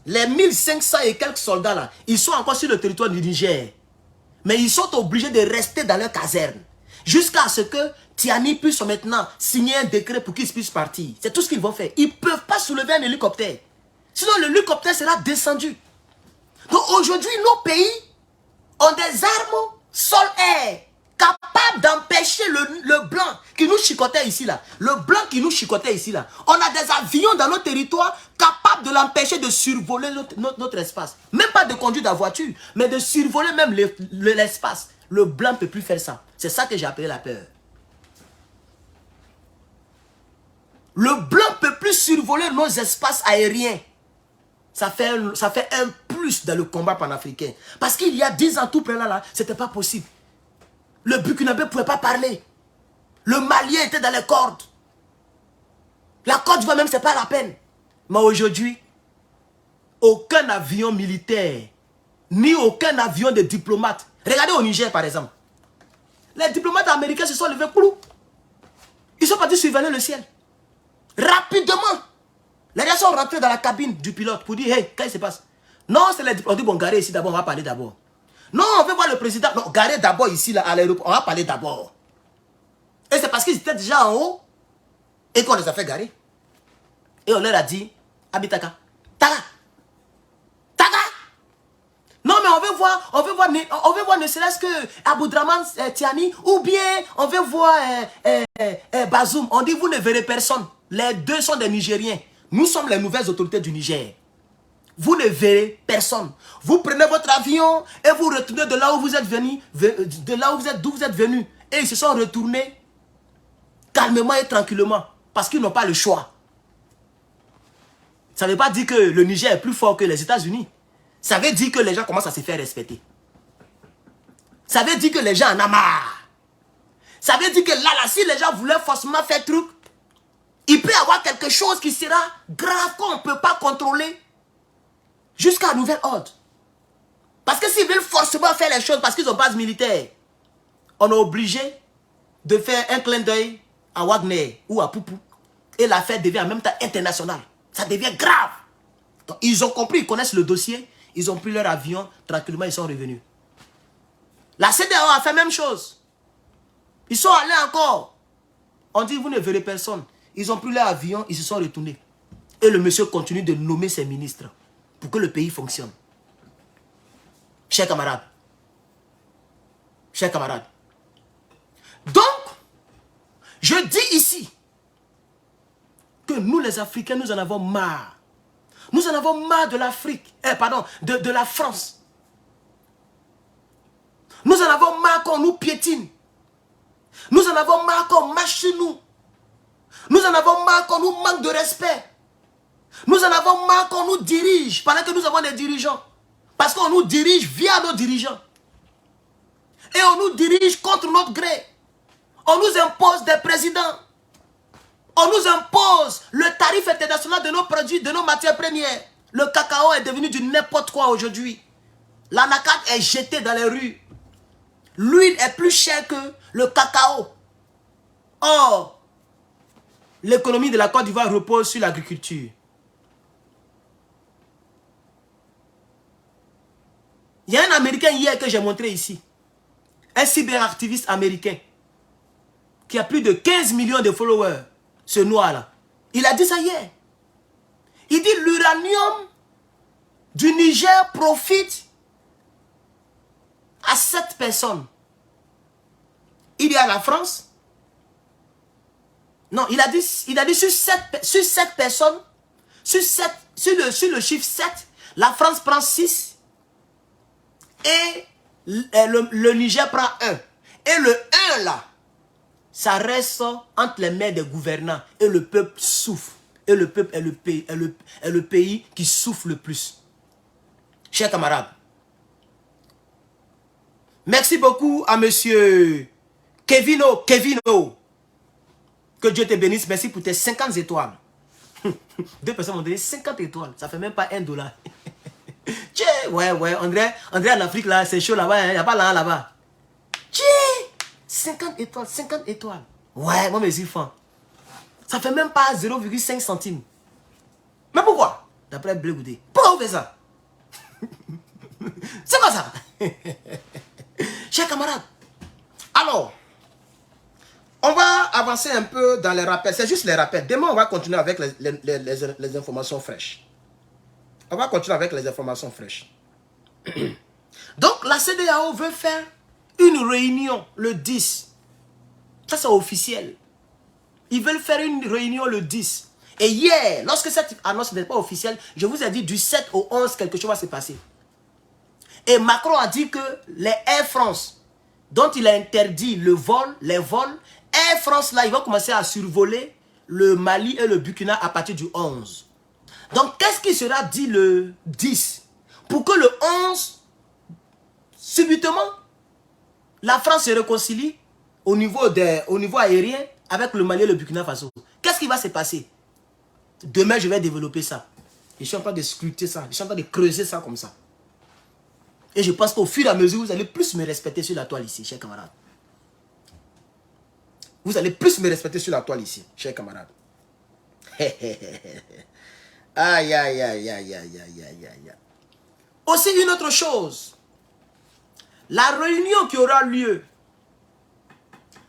Les 1500 et quelques soldats là, ils sont encore sur le territoire du Niger. Mais ils sont obligés de rester dans leur caserne. Jusqu'à ce que Tiani puisse maintenant signer un décret pour qu'ils puissent partir. C'est tout ce qu'ils vont faire. Ils ne peuvent pas soulever un hélicoptère. Sinon l'hélicoptère sera descendu. Donc aujourd'hui, nos pays ont des armes sol-air capables d'empêcher le blanc qui nous chicotait ici là. Le blanc qui nous chicotait ici là. On a des avions dans nos territoires capables de l'empêcher de survoler notre espace. Même pas de conduire la voiture, mais de survoler même l'espace. Le blanc ne peut plus faire ça. C'est ça que j'ai appelé la peur. Le blanc ne peut plus survoler nos espaces aériens. Ça fait un plus dans le combat panafricain. Parce qu'il y a 10 ans, tout près là, ce n'était pas possible. Le Burkinabé ne pouvait pas parler. Le Malien était dans les cordes. La Côte d'Ivoire même, ce n'est pas la peine. Mais aujourd'hui, aucun avion militaire, ni aucun avion de diplomates. Regardez au Niger, par exemple. Les diplomates américains se sont levés. Ils sont partis surveiller le ciel. Rapidement. Les gars sont rentrés dans la cabine du pilote pour dire, hey, qu'est-ce qui se passe? Non, c'est les diplomates. On dit, bon, garez ici d'abord, on va parler d'abord. Non, on veut voir le président. Non, garez d'abord ici, là, à l'aéroport. On va parler d'abord. Et c'est parce qu'ils étaient déjà en haut et qu'on les a fait garer. Et on leur a dit, Abitaka, Taga. Taga. Non, mais on veut voir ne serait-ce que Aboudraman Tiani, ou bien on veut voir Bazoum. On dit, vous ne verrez personne. Les deux sont des Nigériens. Nous sommes les nouvelles autorités du Niger. Vous ne verrez personne. Vous prenez votre avion et vous retournez de là où vous êtes venu, d'où vous êtes venu. Et ils se sont retournés calmement et tranquillement parce qu'ils n'ont pas le choix. Ça ne veut pas dire que le Niger est plus fort que les États-Unis. Ça veut dire que les gens commencent à se faire respecter. Ça veut dire que les gens en ont marre. Ça veut dire que là, si les gens voulaient forcément faire truc, il peut y avoir quelque chose qui sera grave qu'on ne peut pas contrôler jusqu'à nouvel ordre. Parce que s'ils veulent forcément faire les choses parce qu'ils ont base militaire, on est obligé de faire un clin d'œil à Wagner ou à Poupou. Et l'affaire devient en même temps internationale. Ça devient grave. Donc, ils ont compris, ils connaissent le dossier. Ils ont pris leur avion, tranquillement, ils sont revenus. La CEDEAO a fait la même chose. Ils sont allés encore. On dit, vous ne verrez personne. Ils ont pris leur avion, ils se sont retournés. Et le monsieur continue de nommer ses ministres pour que le pays fonctionne. Chers camarades. Chers camarades. Donc, je dis ici que nous les Africains, nous en avons marre. Nous en avons marre de l'Afrique, de la France. Nous en avons marre qu'on nous piétine. Nous en avons marre qu'on marche sur nous. Nous en avons marre qu'on nous manque de respect. Nous en avons marre qu'on nous dirige pendant que nous avons des dirigeants. Parce qu'on nous dirige via nos dirigeants. Et on nous dirige contre notre gré. On nous impose des présidents. On nous impose le tarif international de nos produits, de nos matières premières. Le cacao est devenu du n'importe quoi aujourd'hui. L'anacarde est jetée dans les rues. L'huile est plus chère que le cacao. Or, l'économie de la Côte d'Ivoire repose sur l'agriculture. Il y a un Américain hier que j'ai montré ici. Un cyberactiviste américain qui a plus de 15 millions de followers. Ce noir-là. Il a dit ça hier. Il dit l'uranium du Niger profite à 7 personnes. Il y a la France. Non, il a dit sur 7 personnes, sur le chiffre 7, la France prend 6 et le Niger prend 1. Et le 1 là, ça reste entre les mains des gouvernants et le peuple souffre. Et le peuple est le pays qui souffre le plus. Chers camarades, merci beaucoup à monsieur Kevino, Kevino. Que Dieu te bénisse. Merci pour tes 50 étoiles. 2 personnes m'ont donné 50 étoiles. Ça fait même pas $1. Tiens, ouais. André en Afrique, là, c'est chaud là-bas. Il n'y a pas là-bas. Tiens, 50 étoiles, 50 étoiles. Ouais, moi, mes enfants. Ça fait même pas 0,5 centimes. Mais pourquoi? D'après Bleu Goudé. Pourquoi vous faites ça? C'est quoi ça? Chers camarades. Alors, on va avancer un peu dans les rappels. C'est juste les rappels. Demain, on va continuer avec les informations fraîches. On va continuer avec les informations fraîches. Donc, la CEDEAO veut faire une réunion le 10. Ça, c'est officiel. Ils veulent faire une réunion le 10. Et hier, lorsque cette annonce n'est pas officielle, je vous ai dit du 7 au 11, quelque chose va se passer. Et Macron a dit que les Air France, dont il a interdit les vols, Air France, là, ils vont commencer à survoler le Mali et le Burkina à partir du 11. Donc, qu'est-ce qui sera dit le 10? Pour que le 11, subitement, la France se réconcilie au niveau aérien avec le Mali et le Burkina Faso. Qu'est-ce qui va se passer? Demain, je vais développer ça. Je suis en train de scruter ça. Je suis en train de creuser ça comme ça. Et je pense qu'au fur et à mesure, vous allez plus me respecter sur la toile ici, chers camarades. Vous allez plus me respecter sur la toile ici, chers camarades. Aïe, aïe, aïe, aïe, aïe, aïe, aïe, aïe. Aussi une autre chose. La réunion qui aura lieu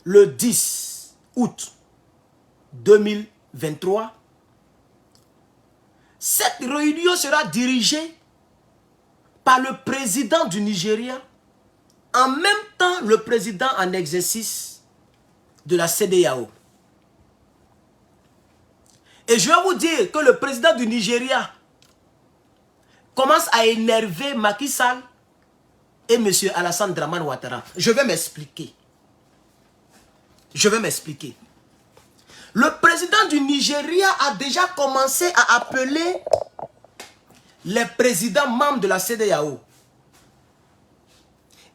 le 10 août 2023, cette réunion sera dirigée par le président du Nigeria, en même temps le président en exercice de la CEDEAO. Et je vais vous dire que le président du Nigeria commence à énerver Macky Sall et M. Alassane Dramane Ouattara. Je vais m'expliquer. Je vais m'expliquer. Le président du Nigeria a déjà commencé à appeler les présidents membres de la CEDEAO.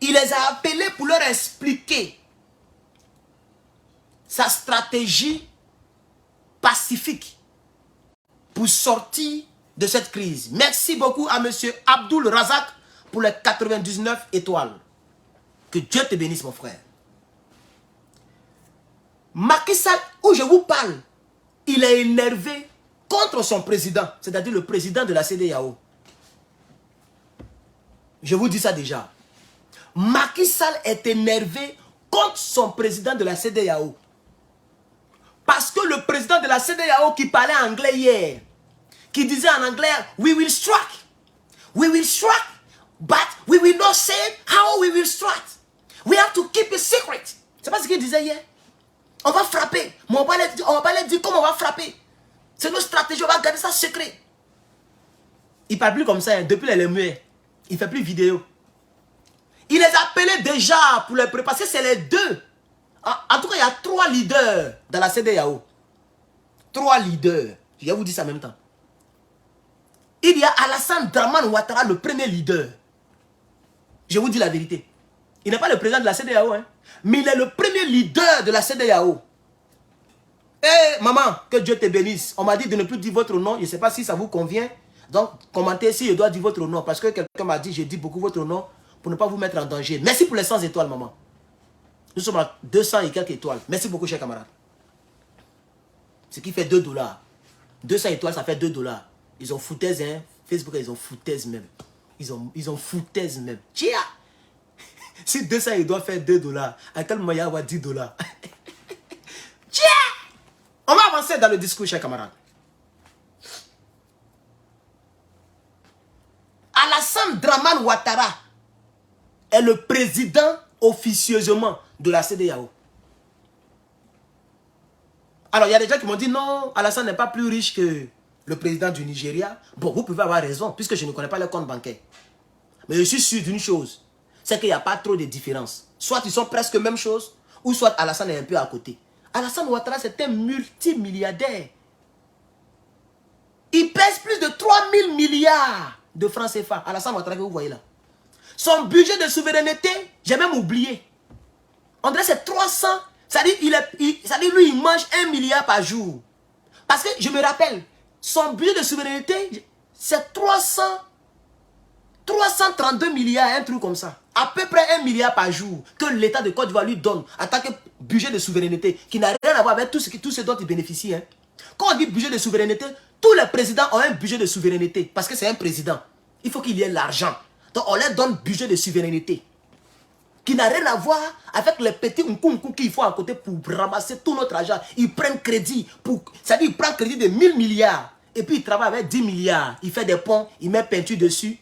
Il les a appelés pour leur expliquer sa stratégie pacifique pour sortir de cette crise. Merci beaucoup à M. Abdul Razak pour les 99 étoiles. Que Dieu te bénisse, mon frère. Macky Sall, où je vous parle, il est énervé contre son président, c'est-à-dire le président de la CEDEAO. Je vous dis ça déjà. Macky Sall est énervé contre son président de la CEDEAO. Parce que le président de la CEDEAO qui parlait anglais hier, qui disait en anglais, we will strike, but we will not say how we will strike. We have to keep it secret. C'est pas ce qu'il disait hier. On va frapper, mais on va pas les dire comment on va frapper. C'est notre stratégie, on va garder ça secret. Il parle plus comme ça, hein. Depuis les muets. Il fait plus vidéo. Il les appelait déjà pour les préparer, parce que c'est les deux. En tout cas, il y a 3 leaders dans la CEDEAO. 3 leaders. Je vais vous dire ça en même temps. Il y a Alassane Dramane Ouattara, le premier leader. Je vous dis la vérité. Il n'est pas le président de la CEDEAO, hein, mais il est le premier leader de la CEDEAO. Eh, maman, que Dieu te bénisse. On m'a dit de ne plus dire votre nom. Je ne sais pas si ça vous convient. Donc, commentez si je dois dire votre nom. Parce que quelqu'un m'a dit, je dis beaucoup votre nom pour ne pas vous mettre en danger. Merci pour les 100 étoiles, maman. Nous sommes à 200 et quelques étoiles. Merci beaucoup, chers camarades. Ce qui fait $2. 200 étoiles, ça fait $2. Ils ont foutaise, hein. Facebook, ils ont foutaise même. Ils ont foutaise même. Tchia! Si 200, il doit faire $2. À quel moment il y a $10? Tchia! On va avancer dans le discours, chers camarades. Alassane Dramane Ouattara est le président officieusement de la CEDEAO. Alors, il y a des gens qui m'ont dit non, Alassane n'est pas plus riche que le président du Nigeria. Bon, vous pouvez avoir raison, puisque je ne connais pas le compte bancaire. Mais je suis sûr d'une chose, c'est qu'il n'y a pas trop de différence. Soit ils sont presque même chose, ou soit Alassane est un peu à côté. Alassane Ouattara, c'est un multimilliardaire. Il pèse plus de 3000 milliards de francs CFA. Alassane Ouattara que vous voyez là. Son budget de souveraineté, j'ai même oublié. On dirait que c'est 300. C'est-à-dire, lui, il mange 1 milliard par jour. Parce que, je me rappelle, son budget de souveraineté, c'est 332 milliards, un truc comme ça. À peu près 1 milliard par jour que l'État de Côte d'Ivoire lui donne en tant que budget de souveraineté, qui n'a rien à voir avec tout ce dont il bénéficie. Hein. Quand on dit budget de souveraineté, tous les présidents ont un budget de souveraineté. Parce que c'est un président. Il faut qu'il y ait l'argent. Donc on leur donne budget de souveraineté. Qui n'a rien à voir avec les petits nkunku qu'il faut à côté pour ramasser tout notre argent. Ils prennent crédit. C'est-à-dire qu'ils prennent crédit de 1000 milliards. Et puis il travaille avec 10 milliards. Il fait des ponts, il met peinture dessus.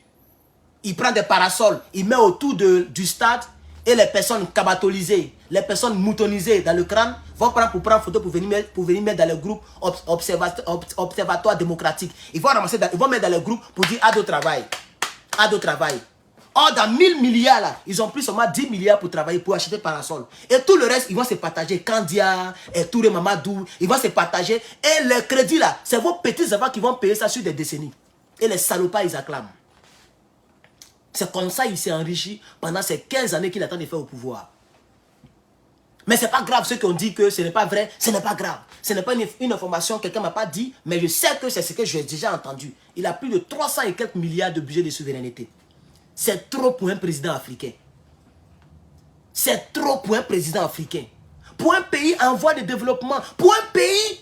Il prend des parasols, il met autour du stade. Et les personnes cabatolisées, les personnes moutonisées dans le crâne vont prendre photo pour venir mettre dans le groupe observatoire démocratique. Ils vont mettre dans le groupe pour dire à de travail. À de travail. Or, dans 1000 milliards, là, ils ont pris seulement 10 milliards pour travailler, pour acheter parasol. Et tout le reste, ils vont se partager. Kandia, et Touré Mamadou, ils vont se partager. Et le crédit, là, c'est vos petits enfants qui vont payer ça sur des décennies. Et les salopards, ils acclament. C'est comme ça qu'il s'est enrichi pendant ces 15 années qu'il attend de faire au pouvoir. Mais ce n'est pas grave, ceux qui ont dit que ce n'est pas vrai, ce n'est pas grave. Ce n'est pas une information que quelqu'un ne m'a pas dit, mais je sais que c'est ce que j'ai déjà entendu. Il a plus de 300 et quelques milliards de budget de souveraineté. C'est trop pour un président africain. C'est trop pour un président africain. Pour un pays en voie de développement, pour un pays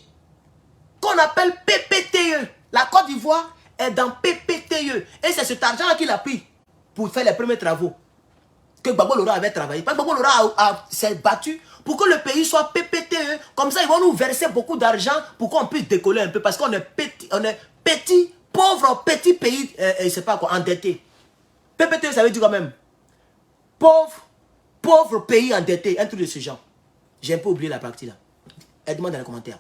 qu'on appelle PPTE. La Côte d'Ivoire est dans PPTE. Et c'est cet argent qu'il a pris pour faire les premiers travaux que Gbagbo Lora avait travaillé. Parce que Gbagbo Lora s'est battu pour que le pays soit PPTE. Comme ça, ils vont nous verser beaucoup d'argent pour qu'on puisse décoller un peu. Parce qu'on est petit, pauvre, petit pays, je ne sais pas quoi, endetté. PPTE, ça veut dire quand même pauvre pays endetté, un truc de ce genre. J'ai un peu oublié la partie là. Aide-moi dans les commentaires.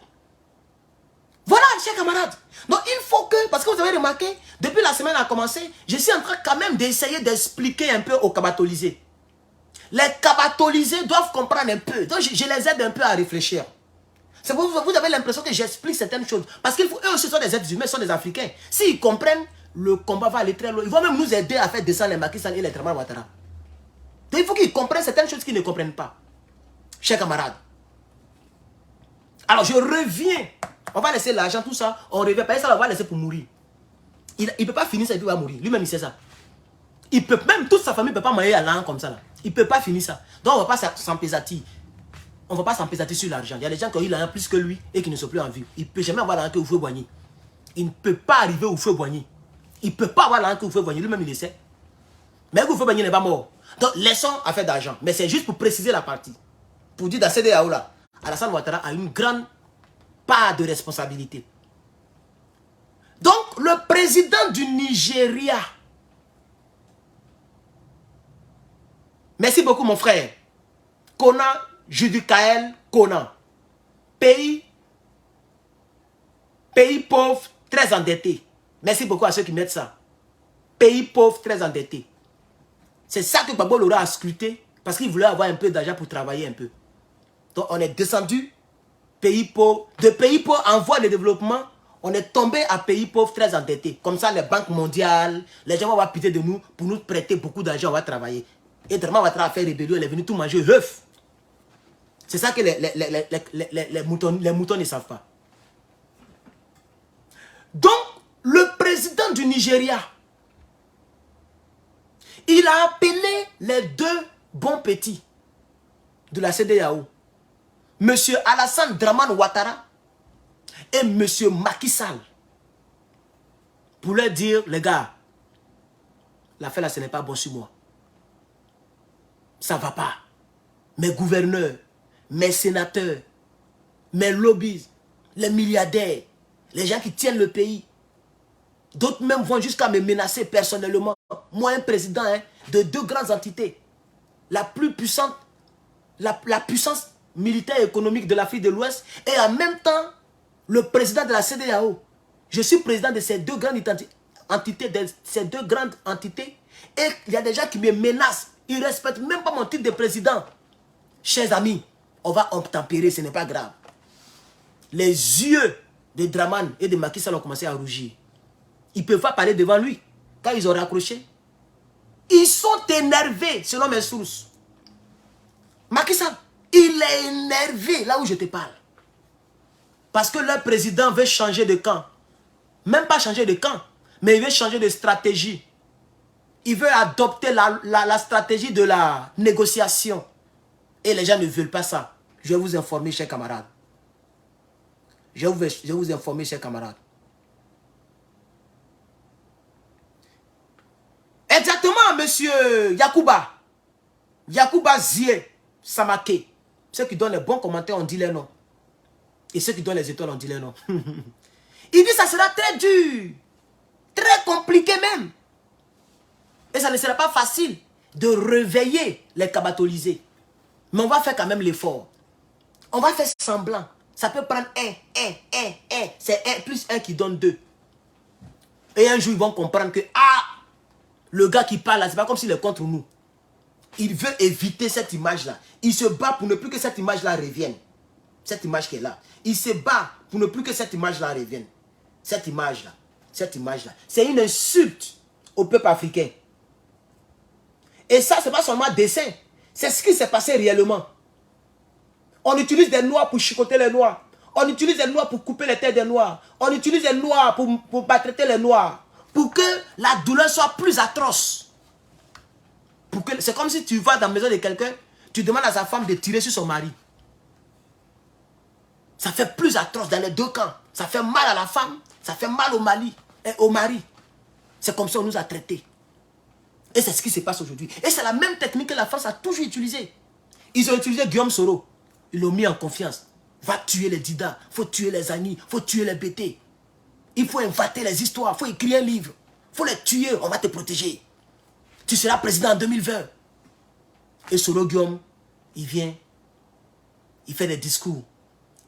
Voilà, chers camarades. Donc il faut que, parce que vous avez remarqué, depuis la semaine a commencé, je suis en train quand même d'essayer d'expliquer un peu aux cabatolisés. Les cabatolisés doivent comprendre un peu. Donc je les aide un peu à réfléchir. Vous avez l'impression que j'explique certaines choses. Parce qu'eux aussi sont des êtres humains, sont des Africains. S'ils comprennent, le combat va aller très loin. Ils vont même nous aider à faire descendre les Macky Sall et les Dramane Ouattara. Donc il faut qu'ils comprennent certaines choses qu'ils ne comprennent pas. Chers camarades. Alors je reviens. On va laisser l'argent, tout ça. On revient. Parce que ça, on va laisser pour mourir. Il ne peut pas finir ça et puis il va mourir. Lui-même, il sait ça. Il peut, même toute sa famille ne peut pas manger à l'an comme ça. Là. Il ne peut pas finir ça. Donc on ne va pas s'empésatir. On ne va pas s'empésatir sur l'argent. Il y a des gens qui ont eu l'argent plus que lui et qui ne sont plus en vie. Il ne peut jamais avoir l'argent que Oufoué Boigny. Il ne peut pas arriver au Oufoué Boigny. Il ne peut pas avoir l'argent que Oufoué Boigny. Lui-même, il le sait. Mais Oufoué Boigny n'est pas mort. Donc laissons à faire d'argent. Mais c'est juste pour préciser la partie. Pour dire dans CEDEAO là, Alassane Ouattara a une grande part de responsabilité. Donc le président du Nigeria. Merci beaucoup mon frère. Kona Judukael Kona. Pays pauvre, très endetté. Merci beaucoup à ceux qui mettent ça. Pays pauvre, très endetté. C'est ça que Gbagbo Lora a scruté parce qu'il voulait avoir un peu d'argent pour travailler un peu. Donc on est descendu pays pauvre, de pays pauvres en voie de développement, on est tombé à pays pauvres très endettés. Comme ça, les banques mondiales, les gens vont avoir pitié de nous pour nous prêter beaucoup d'argent, on va travailler. Et Dramane Ouattara a fait rébellion, elle est venue tout manger œuf. C'est ça que les moutons ne savent pas. Donc, le président du Nigeria, il a appelé les deux bons petits de la CEDEAO. Monsieur Alassane Dramane Ouattara et Monsieur Macky Sall. Pour leur dire, les gars, l'affaire là, ce n'est pas bon sur moi. Ça ne va pas. Mes gouverneurs, mes sénateurs, mes lobbies, les milliardaires, les gens qui tiennent le pays, d'autres même vont jusqu'à me menacer personnellement. Moi, un président de deux grandes entités, la plus puissante, la puissance militaire et économique de l'Afrique de l'Ouest, et en même temps, le président de la CEDEAO. Je suis président de ces deux grandes entités, et il y a des gens qui me menacent. Ils ne respectent même pas mon titre de président. Chers amis, on va obtempérer, ce n'est pas grave. Les yeux de Dramane et de Macky Sall ont commencé à rougir. Ils ne peuvent pas parler devant lui. Quand ils ont raccroché, ils sont énervés, selon mes sources. Macky Sall, Il est énervé là où je te parle. Parce que leur président veut changer de camp. Même pas changer de camp, mais il veut changer de stratégie. Il veut adopter la stratégie de la négociation. Et les gens ne veulent pas ça. Je vais vous informer, chers camarades. Je vais vous informer, chers camarades. Exactement, monsieur Yacouba. Yacouba Zie Samake. Ceux qui donnent les bons commentaires, on dit les noms. Et ceux qui donnent les étoiles, on dit les noms. Il dit ça sera très dur. Très compliqué même. Et ça ne sera pas facile de réveiller les cabatolisés. Mais on va faire quand même l'effort. On va faire semblant. Ça peut prendre 1. C'est 1 plus 1 qui donne 2. Et un jour, ils vont comprendre que, le gars qui parle là, c'est pas comme s'il est contre nous. Il veut éviter cette image-là. Il se bat pour ne plus que cette image-là revienne. Cette image qui est là. Il se bat pour ne plus que cette image-là revienne. Cette image-là. Cette image-là. C'est une insulte au peuple africain. Et ça, c'est pas seulement un dessin. C'est ce qui s'est passé réellement. On utilise des noirs pour chicoter les noirs. On utilise des noirs pour couper les têtes des noirs. On utilise des noirs pour maltraiter les noirs. Pour que la douleur soit plus atroce. C'est comme si tu vas dans la maison de quelqu'un, tu demandes à sa femme de tirer sur son mari. Ça fait plus atroce dans les deux camps. Ça fait mal à la femme, ça fait mal au mari. C'est comme ça qu'on nous a traités. Et c'est ce qui se passe aujourd'hui. Et c'est la même technique que la France a toujours utilisée. Ils ont utilisé Guillaume Soro. Ils l'ont mis en confiance. Va tuer les Dida, faut tuer les Ani, faut tuer les BT. Il faut inventer les histoires, il faut écrire un livre. Il faut les tuer, on va te protéger. Tu seras président en 2020. Et Soro Guillaume, il vient, il fait des discours.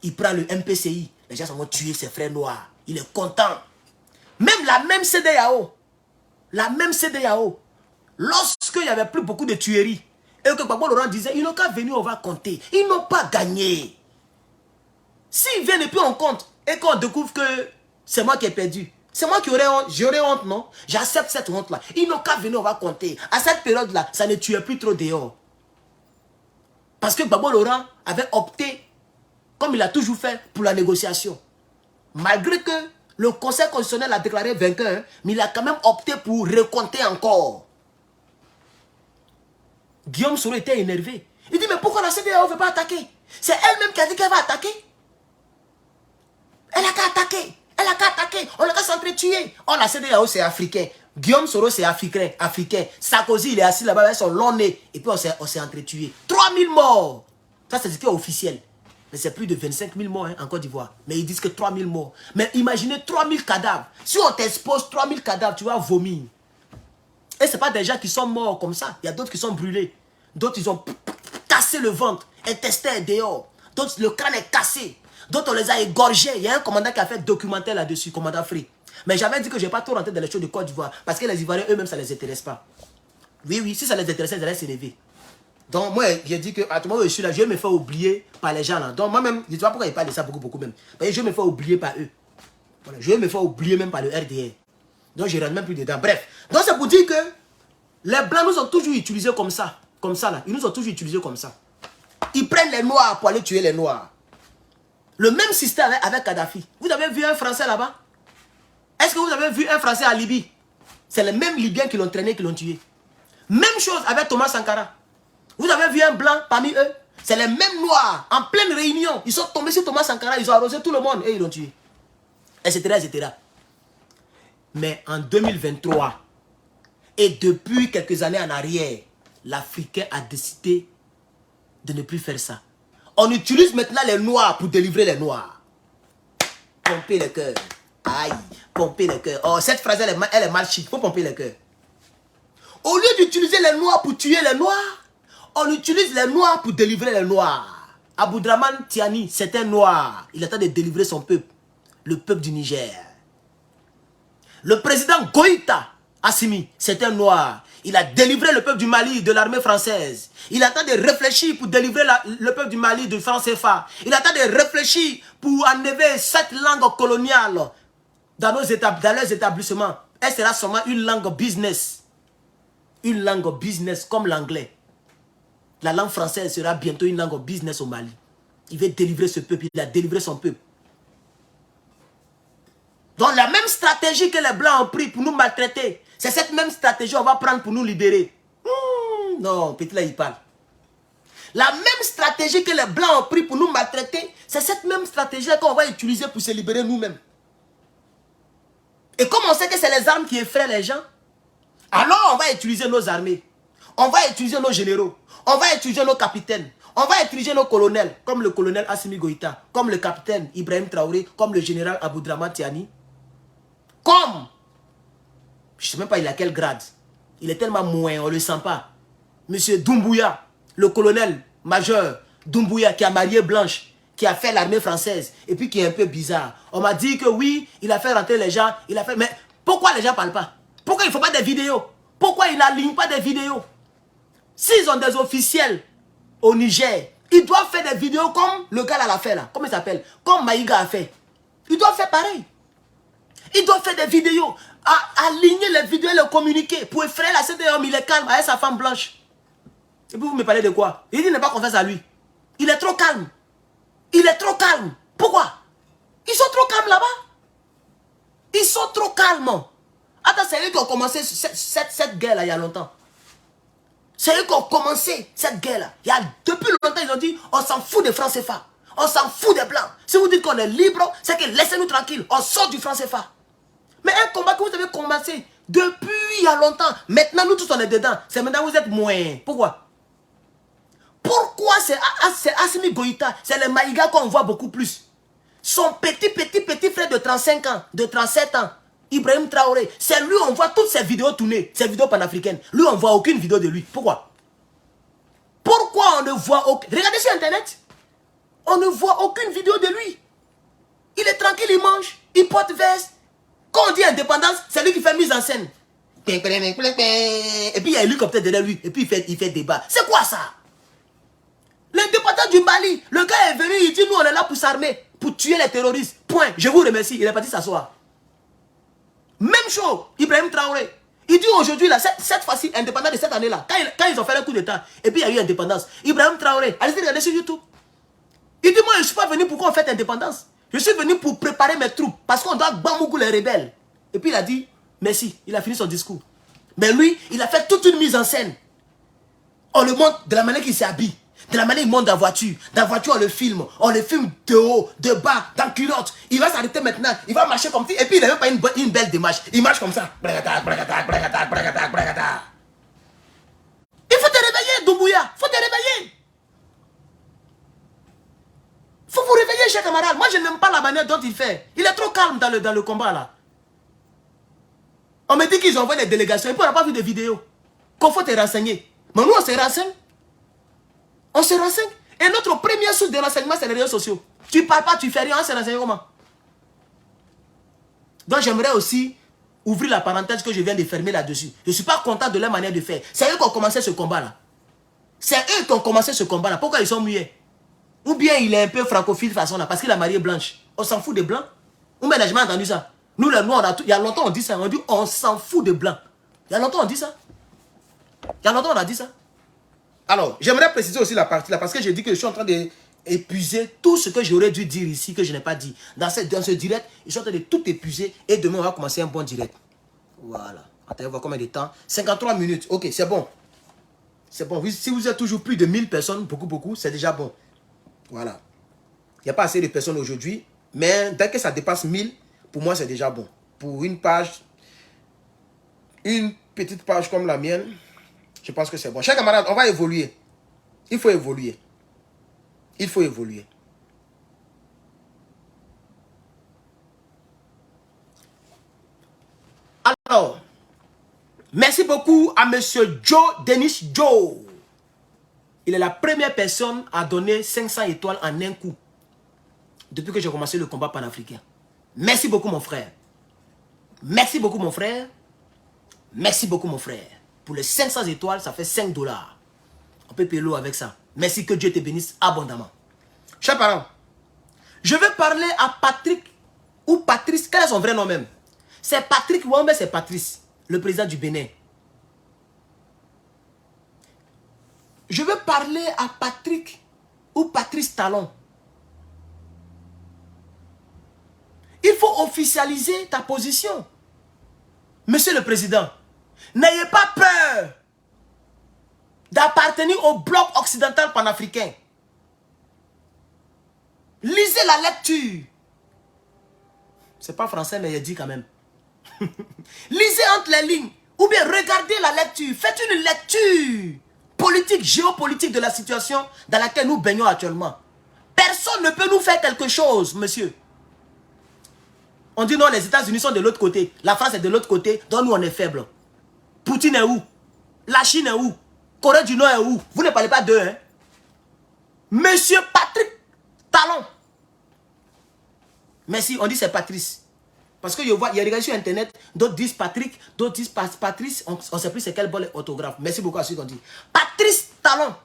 Il prend le MPCI. Les gens vont tuer ses frères noirs. Il est content. Même la même CEDEAO. Lorsqu'il n'y avait plus beaucoup de tueries, et que Gbagbo Laurent disait, ils n'ont qu'à venir, on va compter. Ils n'ont pas gagné. S'ils viennent et puis on compte, et qu'on découvre que c'est moi qui ai perdu, c'est moi qui aurais honte, j'aurais honte, non? J'accepte cette honte-là. Ils n'ont qu'à venir, on va compter. À cette période-là, ça ne tuait plus trop dehors. Parce que Gbagbo Laurent avait opté, comme il a toujours fait, pour la négociation. Malgré que le Conseil constitutionnel a déclaré vainqueur, mais il a quand même opté pour recompter encore. Guillaume Soro était énervé. Il dit, mais pourquoi la CEDEAO ne veut pas attaquer? C'est elle-même qui a dit qu'elle va attaquer. Elle n'a qu'à attaquer. On n'a qu'à s'entretuer. Oh, la CEDEAO, c'est africain. Guillaume Soro, c'est africain. Sarkozy, il est assis là-bas avec son long nez. Et puis, on s'est entretué. 3000 morts. Ça, c'est ce qui est officiel. Mais c'est plus de 25 000 morts en Côte d'Ivoire. Mais ils disent que 3 000 morts. Mais imaginez 3 000 cadavres. Si on t'expose 3 000 cadavres, tu vas vomir. Et ce n'est pas des gens qui sont morts comme ça. Il y a d'autres qui sont brûlés. D'autres, ils ont cassé le ventre. Intestin est dehors. D'autres, le crâne est cassé. D'autres, on les a égorgés. Il y a un commandant qui a fait documentaire là-dessus, commandant Free. Mais j'avais dit que je n'ai pas trop rentré dans les choses de Côte d'Ivoire. Parce que les Ivoiriens eux-mêmes, ça ne les intéresse pas. Oui, si ça les intéressait, ils allaient s'élever. Donc moi, j'ai dit que à tout moment où je suis là, je vais me faire oublier par les gens là. Donc moi-même, je ne sais pas pourquoi ils parlent de ça beaucoup même. Parce que je vais me faire oublier par eux. Voilà, je vais me faire oublier même par le RDR. Donc je ne rentre même plus dedans. Bref. Donc c'est pour dire que les Blancs nous ont toujours utilisés comme ça. Comme ça là. Ils nous ont toujours utilisés comme ça. Ils prennent les Noirs pour aller tuer les Noirs. Le même système avec Kadhafi. Vous avez vu un Français là-bas? Est-ce que vous avez vu un Français à Libye? C'est les mêmes Libyens qui l'ont traîné, qui l'ont tué. Même chose avec Thomas Sankara. Vous avez vu un blanc parmi eux? C'est les mêmes noirs, en pleine réunion. Ils sont tombés sur Thomas Sankara, ils ont arrosé tout le monde et ils l'ont tué. Etc. Mais en 2023, et depuis quelques années en arrière, l'Africain a décidé de ne plus faire ça. On utilise maintenant les noirs pour délivrer les noirs. Pomper le cœur. Aïe, pomper le cœur. Oh, cette phrase, elle est mal chic. Il faut pomper le cœur. Au lieu d'utiliser les noirs pour tuer les noirs, on utilise les noirs pour délivrer les noirs. Aboudraman Tiani, c'est un noir. Il attend de délivrer son peuple. Le peuple du Niger. Le président Goïta Assimi, c'est un noir. Il a délivré le peuple du Mali de l'armée française. Il attend de réfléchir pour délivrer le peuple du Mali de franc CFA. Il attend de réfléchir pour enlever cette langue coloniale dans leurs établissements. Elle sera seulement une langue business. Une langue business comme l'anglais. La langue française sera bientôt une langue au business au Mali. Il veut délivrer ce peuple, il a délivré son peuple. Donc la même stratégie que les Blancs ont pris pour nous maltraiter, c'est cette même stratégie qu'on va prendre pour nous libérer. Non, petit là il parle. La même stratégie que les Blancs ont pris pour nous maltraiter, c'est cette même stratégie qu'on va utiliser pour se libérer nous-mêmes. Et comme on sait que c'est les armes qui effraient les gens, alors on va utiliser nos armées. On va utiliser nos généraux. On va utiliser nos capitaines. On va utiliser nos colonels, comme le colonel Assimi Goïta, comme le capitaine Ibrahim Traoré, comme le général Aboudraman Tiani. Comme, je ne sais même pas il a quel grade. Il est tellement moins, on ne le sent pas. Monsieur Doumbouya, le colonel majeur Doumbouya qui a marié Blanche, qui a fait l'armée française, et puis qui est un peu bizarre. On m'a dit que oui, il a fait rentrer les gens, il a fait... Mais pourquoi les gens ne parlent pas? Pourquoi il ne faut pas des vidéos? Pourquoi ils n'alignent pas des vidéos? S'ils ont des officiels au Niger, ils doivent faire des vidéos comme le gars là l'a fait là. Comment il s'appelle? Comme Maïga a fait. Ils doivent faire pareil. Ils doivent faire des vidéos. Aligner les vidéos et les communiquer. Pour effrayer la cet homme, il est calme avec sa femme blanche. Et puis vous me parlez de quoi? Il dit qu'il n'est pas confiance à lui. Il est trop calme. Il est trop calme. Pourquoi? Ils sont trop calmes là-bas. Ils sont trop calmes. Attends, c'est eux qui ont commencé cette guerre-là il y a longtemps. C'est eux qui ont commencé cette guerre-là. Depuis longtemps, ils ont dit, on s'en fout des francs CFA. On s'en fout des blancs. Si vous dites qu'on est libre, c'est que laissez-nous tranquille. On sort du franc CFA. Mais un combat que vous avez commencé depuis il y a longtemps. Maintenant, nous tous, on est dedans. C'est maintenant que vous êtes moins. Pourquoi? Pourquoi c'est Assimi Goïta, c'est le Maïga qu'on voit beaucoup plus. Son petit frère de 35 ans, de 37 ans, Ibrahim Traoré, c'est lui on voit toutes ses vidéos tourner, ses vidéos panafricaines. Lui, on voit aucune vidéo de lui. Pourquoi? Pourquoi on ne voit aucune... Regardez sur Internet. On ne voit aucune vidéo de lui. Il est tranquille, il mange, il porte veste. Quand on dit indépendance, c'est lui qui fait mise en scène. Et puis il y a un hélicoptère derrière lui. Et puis il fait débat. C'est quoi ça? L'indépendance du Mali. Le gars est venu, il dit nous on est là pour s'armer, pour tuer les terroristes. Point. Je vous remercie. Il est parti s'asseoir. Même chose, Ibrahim Traoré. Il dit aujourd'hui, là, cette fois-ci, indépendant de cette année-là, quand ils ont fait le coup d'état, et puis il y a eu indépendance, Ibrahim Traoré, allez-y regarder sur YouTube. Il dit, moi, je ne suis pas venu pour qu'on fasse indépendance. Je suis venu pour préparer mes troupes, parce qu'on doit bambougou les rebelles. Et puis il a dit, merci, il a fini son discours. Mais lui, il a fait toute une mise en scène. On le montre de la manière qu'il s'habille. De la manière il monte dans la voiture. Dans la voiture, on le filme de haut, de bas, dans le culotte. Il va s'arrêter maintenant. Il va marcher comme ça. Et puis, il n'a même pas une belle démarche. Il marche comme ça. Il faut te réveiller, Doumbouya. Il faut te réveiller. Il faut vous réveiller, cher camarade. Moi, je n'aime pas la manière dont il fait. Il est trop calme dans le combat, là. On me dit qu'ils envoient des délégations. Et puis, on n'a pas vu de vidéos. Qu'on faut te renseigner. Mais nous, on se renseigne. On se renseigne. Et notre première source de renseignement, c'est les réseaux sociaux. Tu ne parles pas, tu fais rien, on se renseigne comment? Donc j'aimerais aussi ouvrir la parenthèse que je viens de fermer là-dessus. Je ne suis pas content de leur manière de faire. C'est eux qui ont commencé ce combat-là. C'est eux qui ont commencé ce combat-là. Pourquoi ils sont muets? Ou bien il est un peu francophile de façon là, parce qu'il a marié Blanche. On s'en fout des Blancs. Ou bien, j'ai jamais entendu ça. Nous, les Noirs, il y a longtemps on dit ça. On dit on s'en fout des Blancs. Il y a longtemps on dit ça. Il y a longtemps on a dit ça. Alors, j'aimerais préciser aussi la partie là, parce que j'ai dit que je suis en train d'épuiser tout ce que j'aurais dû dire ici, que je n'ai pas dit. Dans ce direct, je suis en train de tout épuiser et demain, on va commencer un bon direct. Voilà. Attendez, voir combien de temps. 53 minutes. Ok, c'est bon. C'est bon. Si vous êtes toujours plus de 1000 personnes, beaucoup, c'est déjà bon. Voilà. Il n'y a pas assez de personnes aujourd'hui, mais dès que ça dépasse 1000, pour moi, c'est déjà bon. Pour une page, une petite page comme la mienne, je pense que c'est bon. Chers camarades, on va évoluer. Il faut évoluer. Il faut évoluer. Alors, merci beaucoup à monsieur Denis Joe. Il est la première personne à donner 500 étoiles en un coup. Depuis que j'ai commencé le combat panafricain. Merci beaucoup mon frère. Merci beaucoup mon frère. Merci beaucoup mon frère. Pour les 500 étoiles, ça fait 5 $. On peut payer l'eau avec ça. Merci, que Dieu te bénisse abondamment. Chers parents, je vais parler à Patrick ou Patrice. Quel est son vrai nom même? C'est Patrick ou c'est Patrice, le président du Bénin. Je veux parler à Patrick ou Patrice Talon. Il faut officialiser ta position. Monsieur le Président, n'ayez pas peur d'appartenir au bloc occidental panafricain. Lisez la lecture. C'est pas français, mais il dit quand même. Lisez entre les lignes. Ou bien regardez la lecture. Faites une lecture politique, géopolitique de la situation dans laquelle nous baignons actuellement. Personne ne peut nous faire quelque chose, monsieur. On dit non, les États-Unis sont de l'autre côté. La France est de l'autre côté, donc nous on est faibles. Poutine est où? La Chine est où? Corée du Nord est où? Vous ne parlez pas d'eux, hein? Monsieur Patrick Talon. Merci, on dit c'est Patrice. Parce que je vois, il y a regardé sur internet, d'autres disent Patrick, d'autres disent Patrice, on ne sait plus c'est quel bon orthographe. Merci beaucoup à ceux qui ont dit. Patrice Talon.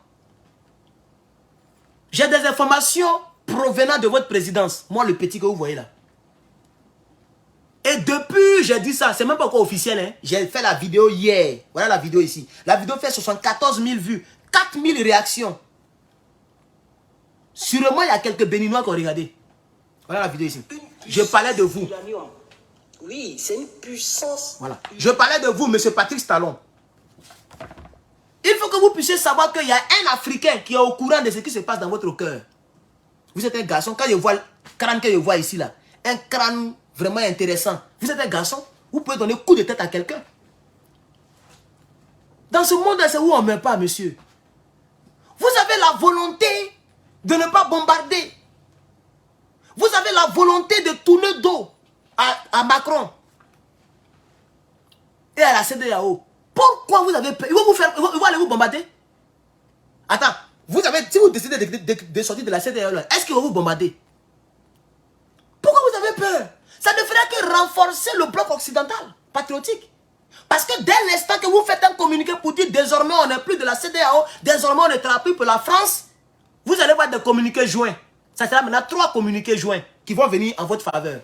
J'ai des informations provenant de votre présidence. Moi, le petit que vous voyez là. Et depuis, j'ai dit ça, c'est même pas encore officiel. Hein. J'ai fait la vidéo hier. Voilà la vidéo ici. La vidéo fait 74 000 vues, 4 000 réactions. Sûrement, il y a quelques Béninois qui ont regardé. Voilà la vidéo ici. Je parlais de vous. Oui, c'est une puissance. Voilà. Je parlais de vous, monsieur Patrick Talon. Il faut que vous puissiez savoir qu'il y a un Africain qui est au courant de ce qui se passe dans votre cœur. Vous êtes un garçon. Quand je vois le crâne que je vois ici, là, un crâne vraiment intéressant. Vous êtes un garçon. Vous pouvez donner un coup de tête à quelqu'un. Dans ce monde, c'est où on ne meurt pas, monsieur. Vous avez la volonté de ne pas bombarder. Vous avez la volonté de tourner dos à Macron et à la CEDEAO. Pourquoi vous avez peur? Ils vont aller vous bombarder. Attends, si vous décidez de sortir de la CEDEAO, est-ce qu'ils vont vous bombarder? Pourquoi vous avez peur? Ça ne ferait que renforcer le bloc occidental patriotique. Parce que dès l'instant que vous faites un communiqué pour dire désormais on n'est plus de la CEDEAO, désormais on ne travaille plus pour la France, vous allez voir des communiqués joints. Ça sera maintenant 3 communiqués joints qui vont venir en votre faveur.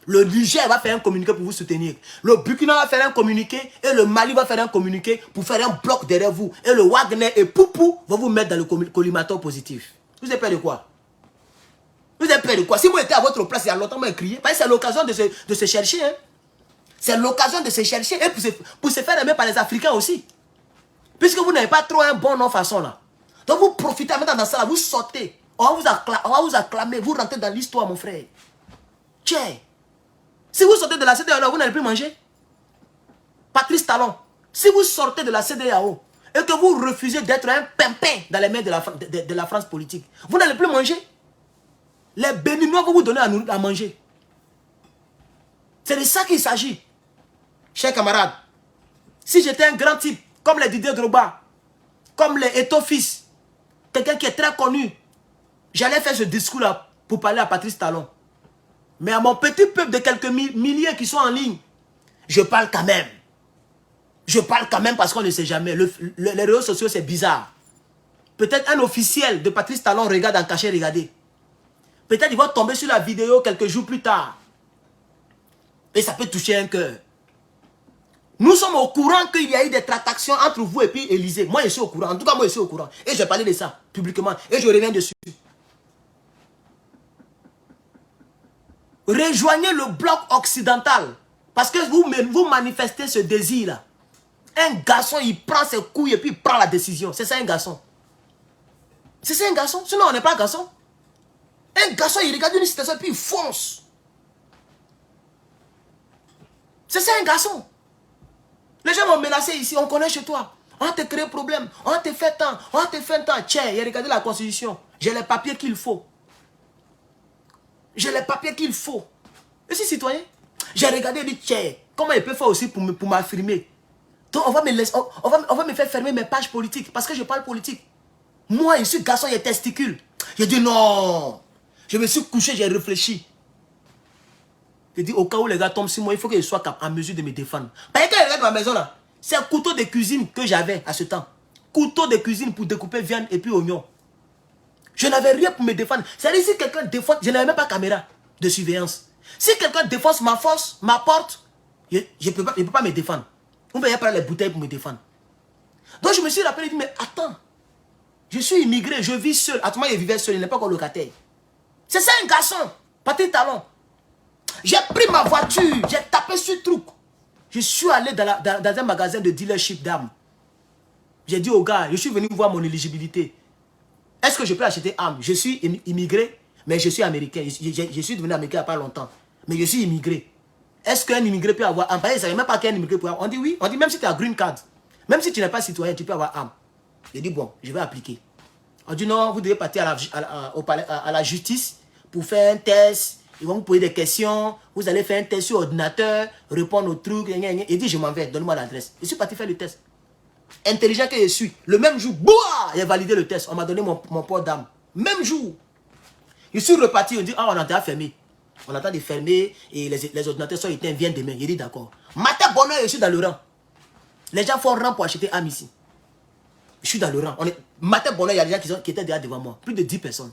Le Niger va faire un communiqué pour vous soutenir. Le Burkina va faire un communiqué et le Mali va faire un communiqué pour faire un bloc derrière vous. Et le Wagner et Poupou vont vous mettre dans le collimateur positif. Vous avez peur de quoi? Vous avez peur de quoi? Si vous étiez à votre place il y a longtemps, vous crié. C'est l'occasion de se chercher. Hein? C'est l'occasion de se chercher et pour se faire aimer par les Africains aussi. Puisque vous n'avez pas trop un bon nom façon là. Donc vous profitez maintenant dans ça là, vous sortez. On va vous acclamer, vous rentrez dans l'histoire mon frère. Tiens. Si vous sortez de la CEDEAO, vous n'allez plus manger. Patrice Talon, si vous sortez de la CEDEAO et que vous refusez d'être un pimpin dans les mains de la France politique, vous n'allez plus manger. Les Béninois vont vous donner à manger. C'est de ça qu'il s'agit. Chers camarades, si j'étais un grand type, comme les Didier Drogba, comme les Eto'o-Fils, quelqu'un qui est très connu, j'allais faire ce discours-là pour parler à Patrice Talon. Mais à mon petit peuple de quelques milliers qui sont en ligne, je parle quand même. Je parle quand même parce qu'on ne sait jamais. Les réseaux sociaux, c'est bizarre. Peut-être un officiel de Patrice Talon regarde en cachet, regardez. Peut-être il va tomber sur la vidéo quelques jours plus tard. Et ça peut toucher un cœur. Nous sommes au courant qu'il y a eu des tractations entre vous et puis Élysée. Moi, je suis au courant. En tout cas, moi, je suis au courant. Et j'ai parlé de ça publiquement. Et je reviens dessus. Rejoignez le bloc occidental. Parce que vous manifestez ce désir-là. Un garçon, il prend ses couilles et puis il prend la décision. C'est ça un garçon. C'est ça un garçon. Sinon, on n'est pas un garçon. Un garçon, il regarde une situation et puis il fonce. C'est ça un garçon. Les gens m'ont menacé ici, on connaît chez toi. On te crée problème, on te fait tant, on te fait tant. Tiens, il a regardé la constitution. J'ai les papiers qu'il faut. J'ai les papiers qu'il faut. Je suis citoyen. J'ai regardé et dit, tiens, comment il peut faire aussi pour m'affirmer. Donc on va me faire fermer mes pages politiques parce que je parle politique. Moi, je suis garçon, il y a testicules. J'ai dit non. Je me suis couché, j'ai réfléchi. J'ai dit, au cas où les gars tombent sur moi, il faut que je sois en mesure de me défendre. Parce que quand je regarde ma maison là, c'est un couteau de cuisine que j'avais à ce temps. Couteau de cuisine pour découper viande et puis oignon. Je n'avais rien pour me défendre. C'est-à-dire si quelqu'un défonce, je n'avais même pas caméra de surveillance. Si quelqu'un défonce ma force, ma porte, je ne peux pas me défendre. On ne peut pas les bouteilles pour me défendre. Donc je me suis rappelé, dit, mais attends, Je suis immigré, je vis seul. À tout moment, il vivait seul, il n'est pas encore locataire. C'est ça un garçon, Patrick Talon. J'ai pris ma voiture, j'ai tapé sur le truc. Je suis allé dans un magasin de dealership d'armes. J'ai dit au gars, je suis venu voir mon éligibilité. Est-ce que je peux acheter armes? Je suis immigré, mais je suis américain. Je suis devenu américain il n'y a pas longtemps. Mais je suis immigré. Est-ce qu'un immigré peut avoir armes? Ils ne savaient même pas qu'un immigré peut avoir. On dit oui. On dit même si tu as green card, même si tu n'es pas citoyen, tu peux avoir armes. J'ai dit bon, je vais appliquer. On dit non, vous devez partir à la justice pour faire un test. Ils vont vous poser des questions. Vous allez faire un test sur ordinateur, répondre aux trucs. Il dit je m'en vais, donne-moi l'adresse. Je suis parti faire le test. Intelligent que je suis. Le même jour, boah, j'ai validé le test. On m'a donné mon port d'armes. Même jour. Je suis reparti. On dit ah, on a déjà fermé. On attend de fermer et les ordinateurs sont éteints. Viennent demain. J'ai dit d'accord. Matin bonheur, je suis dans le rang. Les gens font rang pour acheter armes ici. Je suis dans le rang. Matin bonheur, il y a des gens qui étaient déjà devant moi. Plus de 10 personnes.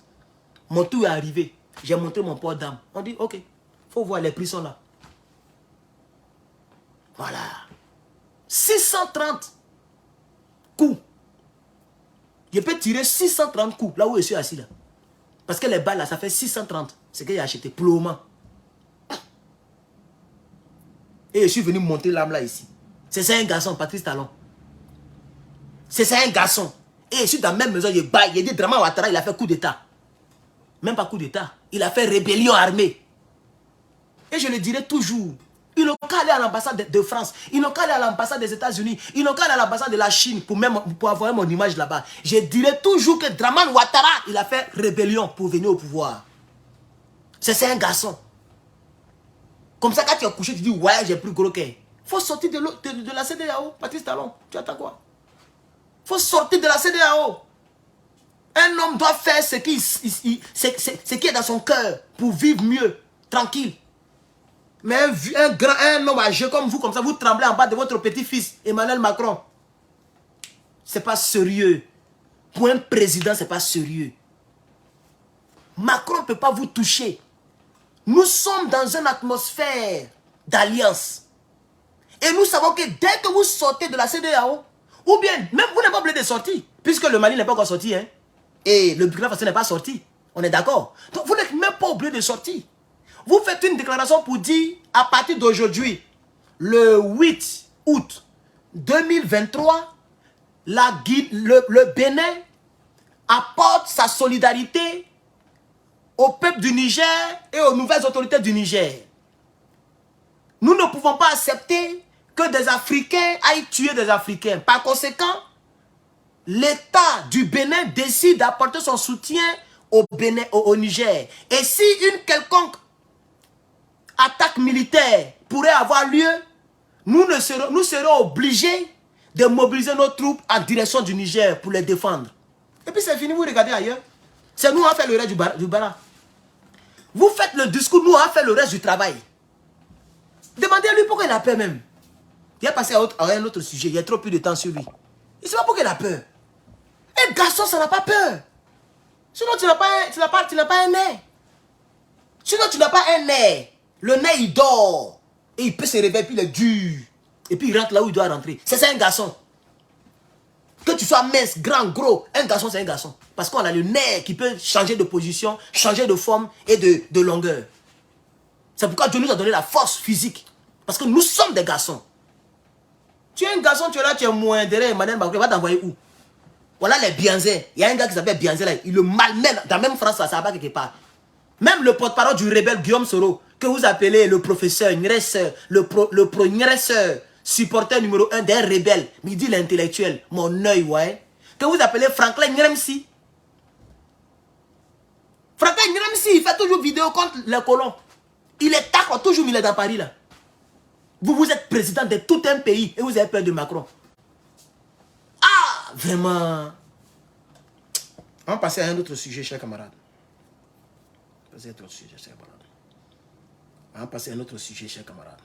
Mon tour est arrivé. J'ai montré mon port d'armes. On dit, ok, faut voir, les prix sont là. Voilà. 630 coups. Je peux tirer 630 coups là où je suis assis là. Parce que les balles là, ça fait 630. C'est que j'ai acheté pour le moment. Et je suis venu monter l'arme là ici. C'est ça un garçon, Patrice Talon. C'est ça un garçon. Et je suis dans la même maison, il baille. Il dit Draman Ouattara, il a fait coup d'état. Même pas coup d'état. Il a fait rébellion armée. Et je le dirai toujours. Ils n'ont qu'à aller à l'ambassade de France. Ils n'ont qu'à aller à l'ambassade des États-Unis. Ils n'ont qu'à aller à l'ambassade de la Chine pour avoir mon image là-bas. Je dirai toujours que Draman Ouattara, il a fait rébellion pour venir au pouvoir. C'est un garçon. Comme ça, quand tu es couché, tu dis ouais, j'ai plus gros qu'il faut sortir de la CEDEAO, Patrice Talon. Tu attends quoi? Faut sortir de la CEDEAO. Un homme doit faire ce qui est dans son cœur pour vivre mieux, tranquille. Mais un homme âgé comme vous, comme ça, vous tremblez en bas de votre petit-fils, Emmanuel Macron. C'est pas sérieux. Pour un président, c'est pas sérieux. Macron ne peut pas vous toucher. Nous sommes dans une atmosphère d'alliance. Et nous savons que dès que vous sortez de la CEDEAO, ou bien, même vous n'êtes pas obligé de sortir, puisque le Mali n'est pas encore sorti, hein, et le Burkina Faso n'est pas sorti. On est d'accord? Donc vous n'êtes même pas obligé de sortir. Vous faites une déclaration pour dire, à partir d'aujourd'hui, le 8 août 2023, le Bénin apporte sa solidarité au peuple du Niger et aux nouvelles autorités du Niger. Nous ne pouvons pas accepter que des Africains aillent tuer des Africains. Par conséquent, l'État du Bénin décide d'apporter son soutien au Niger. Et si une quelconque attaque militaire pourrait avoir lieu, nous serons obligés de mobiliser nos troupes en direction du Niger pour les défendre. Et puis c'est fini, vous regardez ailleurs. C'est nous qui avons fait le reste du bara. Vous faites le discours, nous avons fait le reste du travail. Demandez-lui pourquoi il a peur même. Il a passé à un autre sujet, il y a trop plus de temps sur lui. Il ne sait pas pourquoi il a peur. Un garçon, ça n'a pas peur. Sinon, tu n'as pas un nez. Sinon, tu n'as pas un nez. Le nez, il dort. Et il peut se réveiller, puis il est dur. Et puis il rentre là où il doit rentrer. C'est ça un garçon. Que tu sois mince, grand, gros, un garçon, c'est un garçon. Parce qu'on a le nez qui peut changer de position, changer de forme et de longueur. C'est pourquoi Dieu nous a donné la force physique. Parce que nous sommes des garçons. Tu es un garçon, tu es là, tu es moins derrière Emmanuel Macron, il va t'envoyer où? Voilà les Bianzé. Il y a un gars qui s'appelle Bianzé là, il le malmène dans la même France, là, ça va pas quelque part. Même le porte-parole du rebelle Guillaume Soro, que vous appelez le professeur, le pro-Ngresseur, supporter numéro 1 des rebelles, mais il dit l'intellectuel, mon œil, ouais. Que vous appelez Franklin Ngremsi. Franklin Ngremsi, il fait toujours vidéo contre les colons. Il est tac, toujours il est dans Paris là. Vous êtes président de tout un pays et vous avez peur de Macron. Ah, vraiment. On va passer à un autre sujet, chers camarades. On va passer à un autre sujet, chers camarades.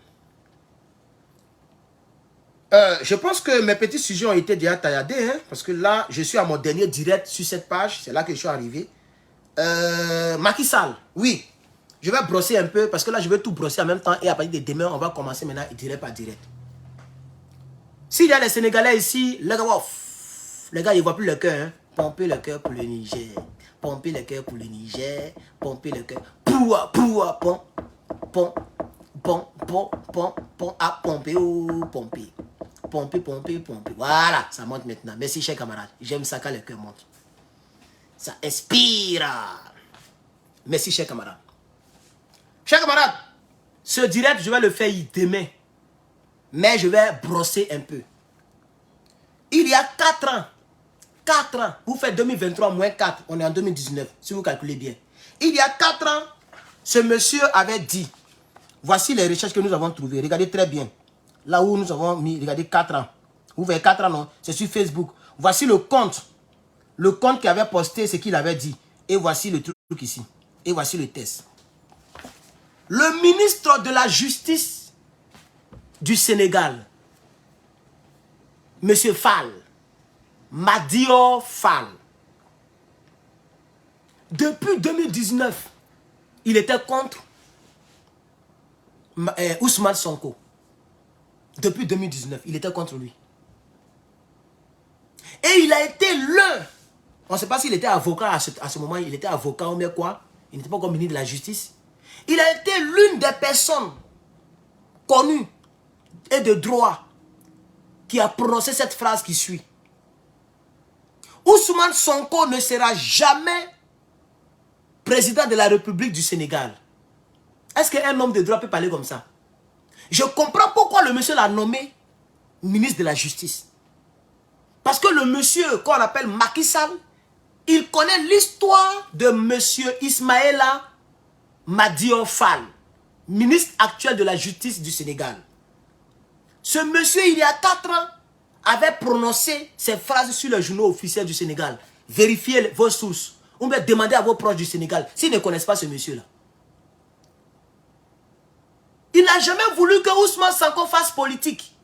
Je pense que mes petits sujets ont été déjà tailladés, hein, parce que là, je suis à mon dernier direct sur cette page. C'est là que je suis arrivé. Macky Sall, oui. Je vais brosser un peu, parce que là, je vais tout brosser en même temps. Et à partir de demain, on va commencer maintenant direct par direct. S'il y a les Sénégalais ici, les gars, ils ne voient plus le cœur. Hein. Pompez le cœur pour le Niger. Pompez le cœur pour le Niger. Pompez le cœur. Poua, poua, pom. Pom. Pom, pom, pom, pom. Ah, pomper, oh, pomper. Pomper, pomper, pomper. Voilà, ça monte maintenant. Merci, chers camarades. J'aime ça quand le cœur monte. Ça inspire. Merci, chers camarades. Chers camarades, ce direct, je vais le faire demain. Mais je vais brosser un peu. Il y a 4 ans, 4 ans, vous faites 2023 moins 4, on est en 2019, si vous calculez bien. Il y a 4 ans, ce monsieur avait dit, voici les recherches que nous avons trouvées, regardez très bien. Là où nous avons mis, regardez 4 ans. Vous voyez 4 ans, non? C'est sur Facebook. Voici le compte qui avait posté ce qu'il avait dit. Et voici le truc ici. Et voici le test. Le ministre de la Justice du Sénégal, Monsieur Fall, Madio Fall, depuis 2019, il était contre Ousmane Sonko. Depuis 2019, il était contre lui. Et il a été on ne sait pas s'il était avocat à ce moment, il était avocat ou bien quoi. Il n'était pas comme ministre de la Justice. Il a été l'une des personnes connues et de droit qui a prononcé cette phrase qui suit. Ousmane Sonko ne sera jamais président de la République du Sénégal. Est-ce qu'un homme de droit peut parler comme ça? Je comprends pourquoi le monsieur l'a nommé ministre de la Justice. Parce que le monsieur qu'on appelle Macky Sall, il connaît l'histoire de monsieur Ismaïla Madior Fall, ministre actuel de la Justice du Sénégal. Ce monsieur, il y a 4 ans, avait prononcé ces phrases sur les journaux officiels du Sénégal. Vérifiez vos sources. On va demander à vos proches du Sénégal s'ils ne connaissent pas ce monsieur-là. Il n'a jamais voulu que Ousmane Sonko fasse politique.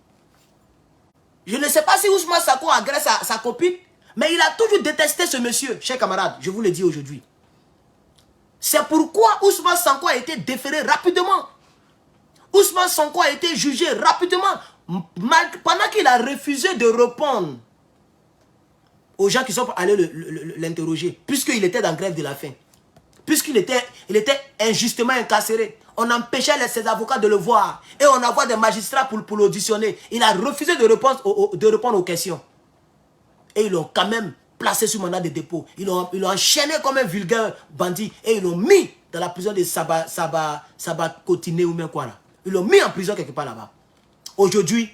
Je ne sais pas si Ousmane Sonko agresse sa copine, mais il a toujours détesté ce monsieur, chers camarades, je vous le dis aujourd'hui. C'est pourquoi Ousmane Sonko a été déféré rapidement. Ousmane Sonko a été jugé rapidement, pendant qu'il a refusé de répondre aux gens qui sont allés l'interroger, puisqu'il était dans grève de la faim, puisqu'il était injustement incarcéré. On empêchait ses avocats de le voir, et on envoie des magistrats pour l'auditionner. Il a refusé de répondre aux questions. Et ils l'ont quand même placé sous mandat de dépôt. Ils l'ont enchaîné comme un vulgaire bandit, et ils l'ont mis dans la prison de Sabacotiné ou même quoi là. Ils l'ont mis en prison quelque part là-bas. Aujourd'hui,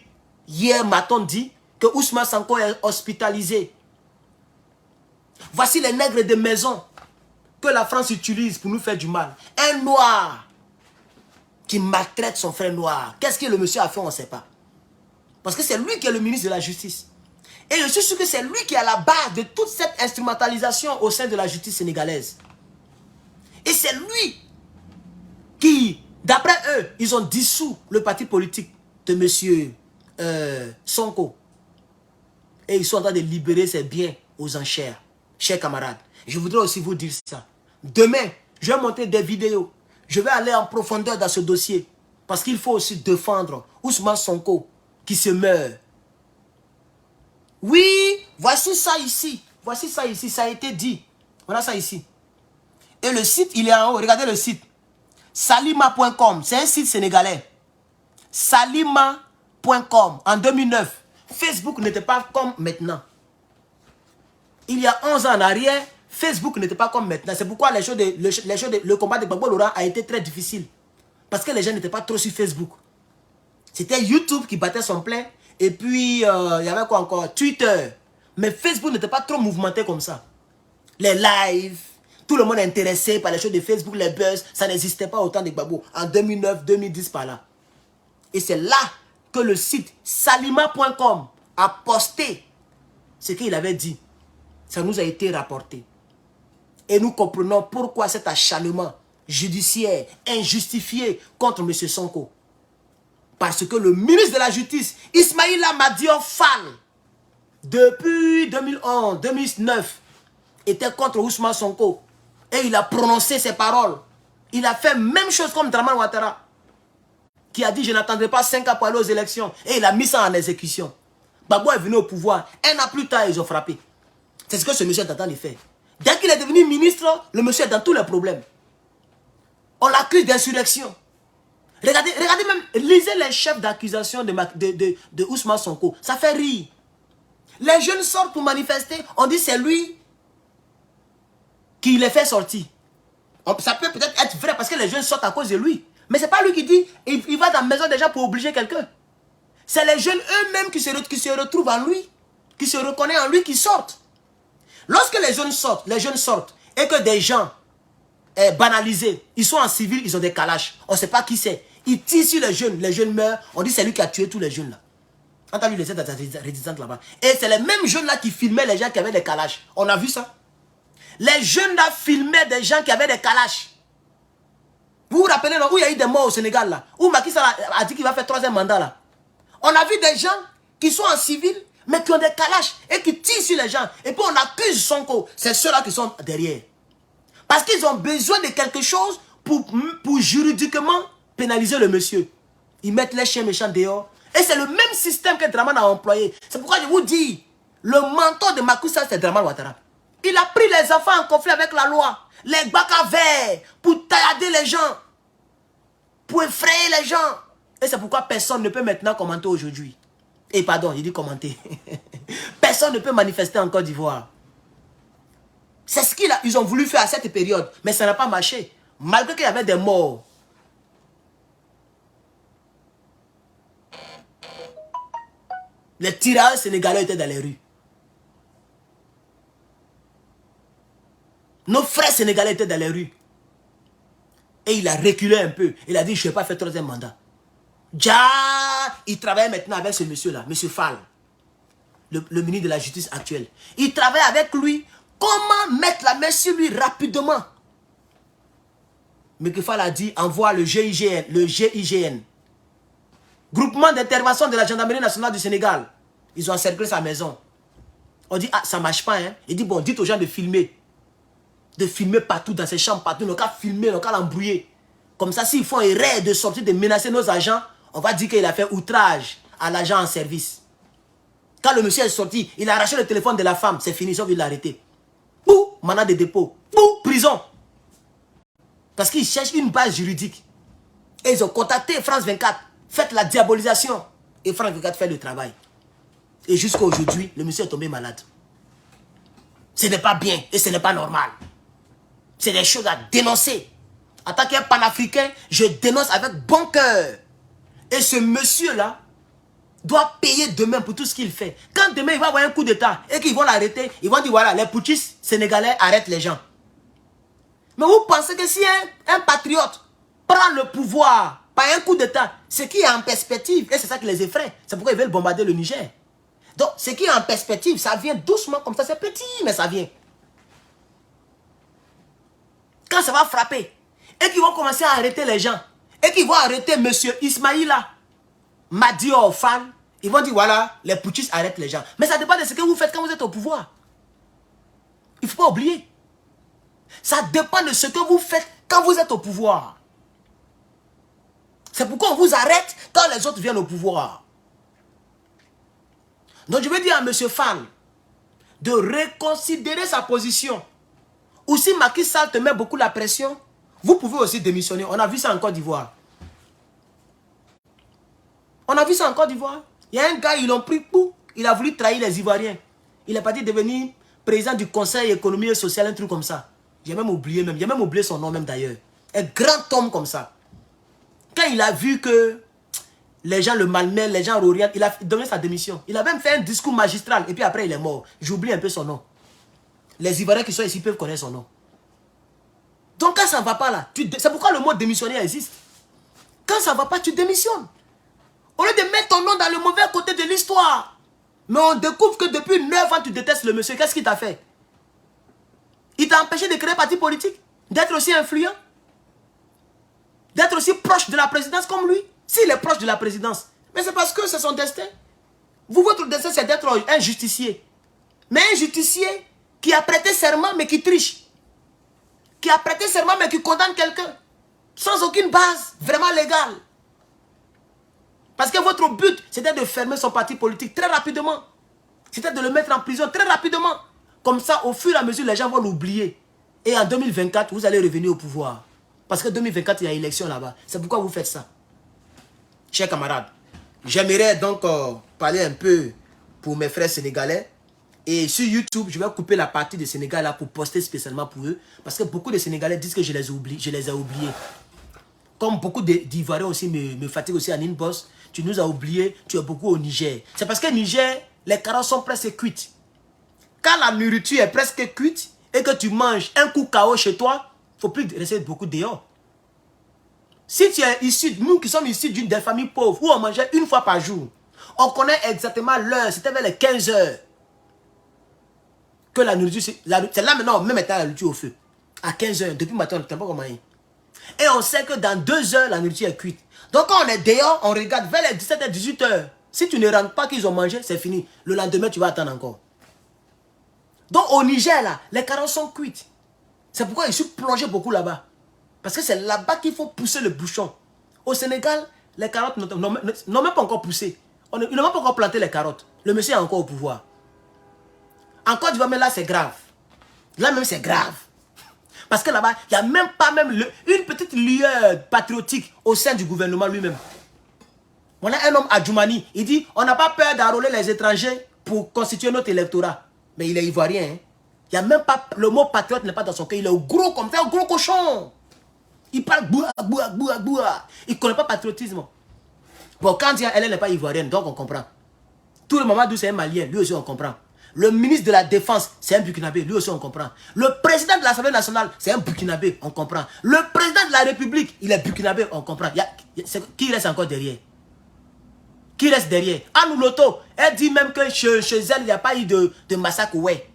hier, m'a-t-on dit que Ousmane Sonko est hospitalisé. Voici les nègres de maison que la France utilise pour nous faire du mal. Un noir qui maltraite son frère noir. Qu'est-ce que le monsieur a fait, on ne sait pas. Parce que c'est lui qui est le ministre de la Justice. Et je suis sûr que c'est lui qui est à la base de toute cette instrumentalisation au sein de la justice sénégalaise. Et c'est lui qui, d'après eux, ils ont dissous le parti politique de monsieur Sonko. Et ils sont en train de libérer ses biens aux enchères. Chers camarades, je voudrais aussi vous dire ça. Demain, je vais monter des vidéos. Je vais aller en profondeur dans ce dossier. Parce qu'il faut aussi défendre Ousmane Sonko qui se meurt. Oui, voici ça ici. Voici ça ici, ça a été dit. Voilà ça ici. Et le site, il est en haut. Regardez le site. Salima.com, c'est un site sénégalais. Salima.com, en 2009. Facebook n'était pas comme maintenant. Il y a 11 ans en arrière, Facebook n'était pas comme maintenant. C'est pourquoi le combat de Gbagbo Laurent a été très difficile. Parce que les gens n'étaient pas trop sur Facebook. C'était YouTube qui battait son plein. Et puis, il y avait quoi encore? Twitter. Mais Facebook n'était pas trop mouvementé comme ça. Les lives, tout le monde est intéressé par les choses de Facebook, les buzz. Ça n'existait pas autant de Gbagbo. En 2009, 2010 par là. Et c'est là que le site salima.com a posté ce qu'il avait dit. Ça nous a été rapporté. Et nous comprenons pourquoi cet acharnement judiciaire injustifié contre M. Sonko. Parce que le ministre de la Justice, Ismaïla Madior Fall, depuis 2011, 2009, était contre Ousmane Sonko. Et il a prononcé ses paroles. Il a fait même chose comme Draman Ouattara, qui a dit je n'attendrai pas 5 ans pour aller aux élections. Et il a mis ça en exécution. Gbagbo est venu au pouvoir. Un an plus tard, ils ont frappé. C'est ce que ce monsieur est en train de faire. Dès qu'il est devenu ministre, le monsieur est dans tous les problèmes. On l'accuse d'insurrection. Regardez même, lisez les chefs d'accusation de Ousmane Sonko. Ça fait rire. Les jeunes sortent pour manifester. On dit c'est lui qui les fait sortir. Ça peut peut-être être vrai parce que les jeunes sortent à cause de lui. Mais ce n'est pas lui qui dit il va dans la maison des gens pour obliger quelqu'un. C'est les jeunes eux-mêmes qui se retrouvent en lui, qui se reconnaissent en lui, qui sortent. Lorsque les jeunes sortent, et que des gens banalisés, ils sont en civil, ils ont des calaches. On ne sait pas qui c'est. Ils tirent sur les jeunes meurent. On dit c'est lui qui a tué tous les jeunes là. On a vu les aides résistantes là-bas. Et c'est les mêmes jeunes là qui filmaient les gens qui avaient des calaches. On a vu ça. Les jeunes là filmaient des gens qui avaient des calaches. Vous vous rappelez là, où il y a eu des morts au Sénégal là, où Macky Sall a dit qu'il va faire 3e mandat là. On a vu des gens qui sont en civil, mais qui ont des calaches et qui tirent sur les gens. Et puis on accuse Sonko. C'est ceux-là qui sont derrière. Parce qu'ils ont besoin de quelque chose pour juridiquement pénaliser le monsieur. Ils mettent les chiens méchants dehors. Et c'est le même système que Draman a employé. C'est pourquoi je vous dis, le mentor de Macky Sall, c'est Draman Ouattara. Il a pris les enfants en conflit avec la loi, les bacs à verre, pour taillader les gens, pour effrayer les gens. Et c'est pourquoi personne ne peut maintenant commenter aujourd'hui. Et pardon, il dit commenter. Personne ne peut manifester en Côte d'Ivoire. C'est ce qu'ils ont voulu faire à cette période, mais ça n'a pas marché. Malgré qu'il y avait des morts. Les tirailleurs sénégalais étaient dans les rues. Nos frères sénégalais étaient dans les rues. Et il a reculé un peu. Il a dit, je ne vais pas faire 3e mandat. Il travaille maintenant avec ce monsieur-là, monsieur Fall, le ministre de la Justice actuel. Il travaille avec lui. Comment mettre la main sur lui rapidement? Mais que Fall a dit, envoie le GIGN. Groupement d'intervention de la gendarmerie nationale du Sénégal. Ils ont encerclé sa maison. On dit, ah, ça ne marche pas. Hein? Il dit, bon, dites aux gens de filmer. De filmer partout, dans ses chambres, partout. Ils n'ont qu'à filmer, ils n'ont qu'à l'embrouiller. Comme ça, s'ils font erreur de sortir, de menacer nos agents, on va dire qu'il a fait outrage à l'agent en service. Quand le monsieur est sorti, il a arraché le téléphone de la femme. C'est fini, sauf qu'il l'a arrêté. Pou, mandat de dépôt. Pou, prison. Parce qu'ils cherchent une base juridique. Et ils ont contacté France 24. Faites la diabolisation. Et France 24 fait le travail. Et jusqu'à aujourd'hui, le monsieur est tombé malade. Ce n'est pas bien et ce n'est pas normal. C'est des choses à dénoncer. En tant qu'un panafricain, je dénonce avec bon cœur. Et ce monsieur-là doit payer demain pour tout ce qu'il fait. Quand demain il va avoir un coup d'état et qu'ils vont l'arrêter, ils vont dire voilà, les putschistes sénégalais arrêtent les gens. Mais vous pensez que si un patriote prend le pouvoir par un coup d'état, ce qui est en perspective, et c'est ça qui les effraie, c'est pourquoi ils veulent bombarder le Niger. Donc ce qui est en perspective, ça vient doucement comme ça, c'est petit, mais ça vient. Quand ça va frapper, et qu'ils vont commencer à arrêter les gens, et qu'ils vont arrêter M. Ismaïla Madior Fall, ils vont dire voilà, les putschistes arrêtent les gens. Mais ça dépend de ce que vous faites quand vous êtes au pouvoir. Il ne faut pas oublier. Ça dépend de ce que vous faites quand vous êtes au pouvoir. C'est pourquoi on vous arrête quand les autres viennent au pouvoir. Donc je veux dire à M. Fall de reconsidérer sa position. Ou si Macky Sall te met beaucoup la pression, vous pouvez aussi démissionner. On a vu ça en Côte d'Ivoire. On a vu ça en Côte d'Ivoire. Il y a un gars, ils l'ont pris pour. Il a voulu trahir les Ivoiriens. Il est parti devenir président du Conseil économique et social, un truc comme ça. J'ai même oublié son nom même d'ailleurs. Un grand homme comme ça. Quand il a vu que les gens le malmènent, les gens l'orientent, il a donné sa démission. Il a même fait un discours magistral et puis après il est mort. J'oublie un peu son nom. Les Ivoiriens qui sont ici peuvent connaître son nom. Donc quand ça ne va pas là, c'est pourquoi le mot démissionnaire existe. Quand ça ne va pas, tu démissionnes. Au lieu de mettre ton nom dans le mauvais côté de l'histoire. Mais on découvre que depuis 9 ans, tu détestes le monsieur. Qu'est-ce qu'il t'a fait? Il t'a empêché de créer un parti politique? D'être aussi influent? D'être aussi proche de la présidence comme lui? S'il est proche de la présidence. Mais c'est parce que c'est son destin. Vous, votre destin, c'est d'être un justicier. Mais un justicier qui a prêté serment, mais qui triche. Qui a prêté serment, mais qui condamne quelqu'un. Sans aucune base vraiment légale. Parce que votre but, c'était de fermer son parti politique très rapidement. C'était de le mettre en prison très rapidement. Comme ça, au fur et à mesure, les gens vont l'oublier. Et en 2024, vous allez revenir au pouvoir. Parce que 2024, il y a élection là-bas. C'est pourquoi vous faites ça. Chers camarades, j'aimerais donc parler un peu pour mes frères sénégalais. Et sur YouTube, je vais couper la partie des Sénégalais là pour poster spécialement pour eux. Parce que beaucoup de Sénégalais disent que je les ai oubliés. Comme beaucoup d'Ivoiriens aussi me fatiguent aussi en inbox. Tu nous as oubliés, tu es beaucoup au Niger. C'est parce que Niger, les carottes sont presque cuites. Quand la nourriture est presque cuite et que tu manges un coup KO chez toi, il ne faut plus rester beaucoup dehors. Si tu es issu, nous qui sommes issus d'une famille pauvre où on mangeait une fois par jour, on connaît exactement l'heure, c'était vers les 15 heures que la nourriture, c'est là maintenant, on met la nourriture au feu. À 15 heures, depuis matin, on ne sait pas comment il. Et on sait que dans 2 heures, la nourriture est cuite. Donc quand on est dehors, on regarde vers les 17h, 18h. Si tu ne rentres pas qu'ils ont mangé, c'est fini. Le lendemain, tu vas attendre encore. Donc au Niger, là, les carottes sont cuites. C'est pourquoi je suis plongé beaucoup là-bas. Parce que c'est là-bas qu'il faut pousser le bouchon. Au Sénégal, les carottes n'ont même pas encore poussé. Ils n'ont même pas encore planté les carottes. Le monsieur est encore au pouvoir. En Côte d'Ivoire, mais là, c'est grave. Là même, c'est grave. Parce que là-bas, il n'y a même pas une petite lueur patriotique au sein du gouvernement lui-même. On a un homme à Djoumani, il dit, on n'a pas peur d'enrôler les étrangers pour constituer notre électorat. Mais il est ivoirien. Hein? Il n'y a même pas, le mot patriote n'est pas dans son cœur. Il est gros comme ça, un gros cochon. Il parle boua. Il ne connaît pas patriotisme. Bon, quand elle n'est pas ivoirienne, donc on comprend. Tout le Mamadou, c'est un Malien, lui aussi on comprend. Le ministre de la Défense, c'est un Burkinabé, lui aussi on comprend. Le président de l'Assemblée nationale, c'est un Burkinabé, on comprend. Le président de la République, il est Burkinabé, on comprend. Qui reste encore derrière? Qui reste derrière? Annou Loto, elle dit même que chez elle, il n'y a pas eu de massacre, ouais.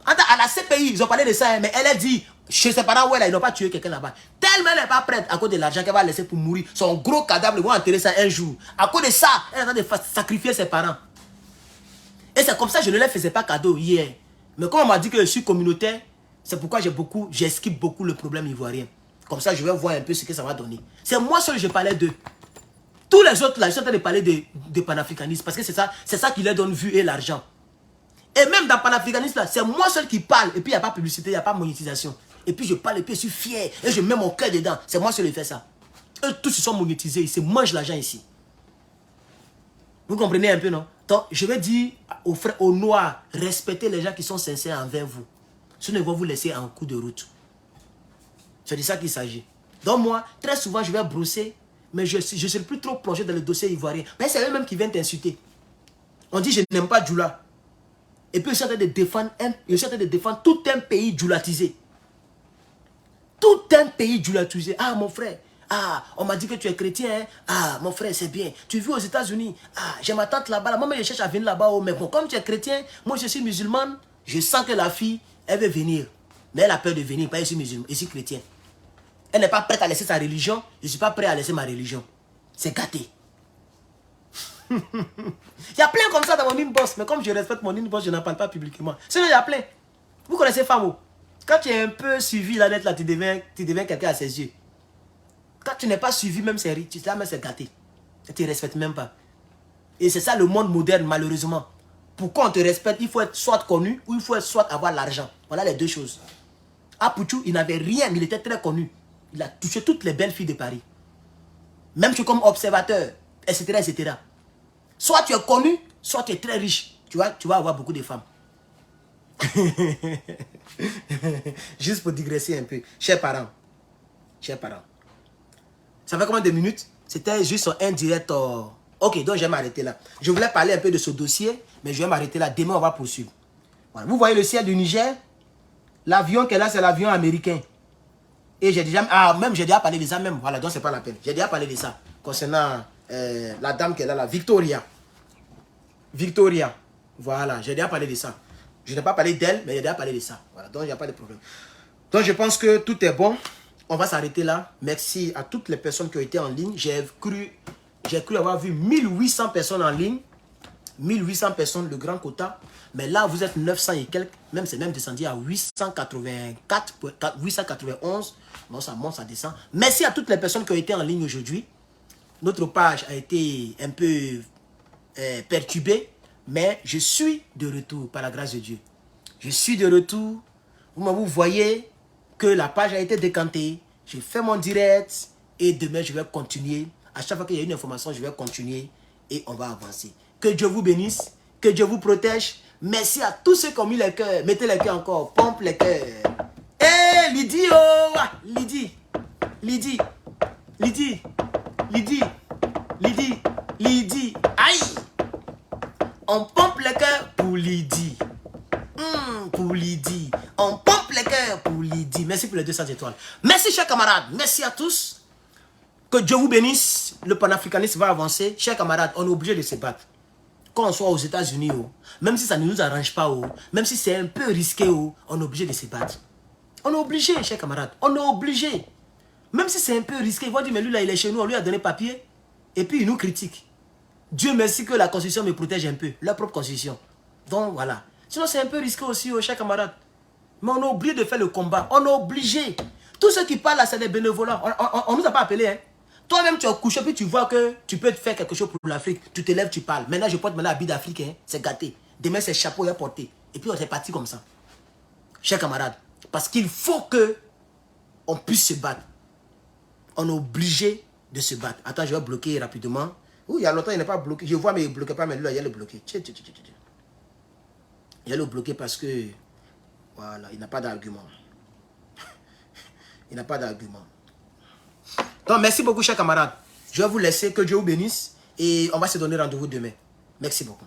À la CPI, ils ont parlé de ça, mais elle a dit, chez ses parents, ouais, là, ils n'ont pas tué quelqu'un là-bas. Tellement elle n'est pas prête à cause de l'argent qu'elle va laisser pour mourir. Son gros cadavre, ils vont enterrer ça un jour. À cause de ça, elle est en train de sacrifier ses parents. Et c'est comme ça que je ne les faisais pas cadeau hier. Mais comme on m'a dit que je suis communautaire, c'est pourquoi j'esquive beaucoup le problème ivoirien. Comme ça, je vais voir un peu ce que ça va donner. C'est moi seul que je parlais d'eux. Tous les autres, là, ils sont en train de parler de panafricanisme. Parce que c'est ça qui leur donne vue et l'argent. Et même dans panafricanisme, là, c'est moi seul qui parle. Et puis, il n'y a pas de publicité, il n'y a pas de monétisation. Et puis, je parle, et puis, je suis fier. Et je mets mon cœur dedans. C'est moi seul qui fais ça. Eux, tous, ils sont monétisés. Ils se mangent l'argent ici. Vous comprenez un peu, non? Donc, je vais dire aux frères, aux noirs, respectez les gens qui sont sincères envers vous. Ce ne vont vous laisser en coup de route. C'est de ça qu'il s'agit. Donc, moi, très souvent, je vais brosser. Mais je ne suis plus trop plongé dans le dossier ivoirien. Mais c'est eux-mêmes qui viennent t'insulter. On dit, je n'aime pas Djoula. Et puis, ils sont en train de défendre tout un pays djoulatisé. Tout un pays djoulatisé. Ah, mon frère. Ah, on m'a dit que tu es chrétien. Hein? Ah, mon frère, c'est bien. Tu vis aux États-Unis. Ah, j'ai ma tante là-bas. Moi, je cherche à venir là-bas. Mais bon, comme tu es chrétien, moi, je suis musulmane. Je sens que la fille, elle veut venir. Mais elle a peur de venir. Pas ici musulmane, ici chrétien. Elle n'est pas prête à laisser sa religion. Je ne suis pas prêt à laisser ma religion. C'est gâté. Il y a plein comme ça dans mon inbox. Mais comme je respecte mon inbox, je n'en parle pas publiquement. Sinon, il y a plein. Vous connaissez Famo? Quand tu es un peu suivi la lettre, là, tu deviens quelqu'un à ses yeux. Quand tu n'es pas suivi, même c'est gâté. Tu ne te respectes même pas. Et c'est ça le monde moderne, malheureusement. Pour qu'on te respecte, il faut être soit connu ou il faut soit avoir l'argent. Voilà les deux choses. Apouchou, il n'avait rien, mais il était très connu. Il a touché toutes les belles filles de Paris. Même tu comme observateur, etc., etc. Soit tu es connu, soit tu es très riche. Tu vas avoir beaucoup de femmes. Juste pour digresser un peu. Chers parents. Ça fait combien de minutes? C'était juste un direct. Ok, donc je vais m'arrêter là. Je voulais parler un peu de ce dossier, mais je vais m'arrêter là. Demain, on va poursuivre. Voilà. Vous voyez le ciel du Niger? L'avion qui est là, c'est l'avion américain. Et j'ai déjà... Ah, même j'ai déjà parlé de ça même. Voilà, donc c'est pas la peine. J'ai déjà parlé de ça. Concernant la dame qui est là, la Victoria. Victoria. Voilà, j'ai déjà parlé de ça. Je n'ai pas parlé d'elle, mais j'ai déjà parlé de ça. Voilà, donc il n'y a pas de problème. Donc je pense que tout est bon. On va s'arrêter là. Merci à toutes les personnes qui ont été en ligne. J'ai cru avoir vu 1800 personnes en ligne. 1800 personnes, le grand quota. Mais là, vous êtes 900 et quelques. Même, c'est même descendu à 884, 891. Non, ça monte, ça descend. Merci à toutes les personnes qui ont été en ligne aujourd'hui. Notre page a été un peu perturbée. Mais je suis de retour par la grâce de Dieu. Je suis de retour. Vous voyez que la page a été décantée. J'ai fait mon direct. Et demain, je vais continuer. À chaque fois qu'il y a une information, je vais continuer. Et on va avancer. Que Dieu vous bénisse. Que Dieu vous protège. Merci à tous ceux qui ont mis les cœurs. Mettez les cœurs encore. Pompe les cœurs. Hé, Lydie, oh, Lydie. Lydie. Lydie. Lydie. Lydie. Lydie. Aïe. On pompe les cœurs pour Lydie. Pour Lydie. On pompe les cœurs pour Lydie. Merci pour les 200 étoiles. Merci, chers camarades. Merci à tous. Que Dieu vous bénisse. Le panafricanisme va avancer. Chers camarades, on est obligé de se battre. Quand on soit aux États-Unis, même si ça ne nous arrange pas, même si c'est un peu risqué, on est obligé de se battre. On est obligé, chers camarades. On est obligé. Même si c'est un peu risqué, ils vont dire, mais lui là, il est chez nous, on lui a donné papier. Et puis, il nous critique. Dieu merci que la constitution me protège un peu. La propre constitution. Donc, voilà. Sinon, c'est un peu risqué aussi, chers camarades. Mais on est obligé de faire le combat. On est obligé. Tous ceux qui parlent là, c'est des bénévolats. On ne nous a pas appelés, hein. Toi-même, tu es couché, puis tu vois que tu peux faire quelque chose pour l'Afrique. Tu te lèves, tu parles. Maintenant, je porte maintenant habit d'Afrique, hein. C'est gâté. Demain, c'est chapeau à porter. Et puis, on est parti comme ça. Chers camarades, parce qu'il faut que on puisse se battre. On est obligé de se battre. Attends, je vais bloquer rapidement. Oui, il y a longtemps, il n'est pas bloqué. Je vois, mais il ne bloque pas. Mais là, il y a le bloqué. Il y a le bloqué parce que... Voilà, il n'a pas d'argument. Il n'a pas d'argument. Donc, merci beaucoup, chers camarades. Je vais vous laisser. Que Dieu vous bénisse. Et on va se donner rendez-vous demain. Merci beaucoup.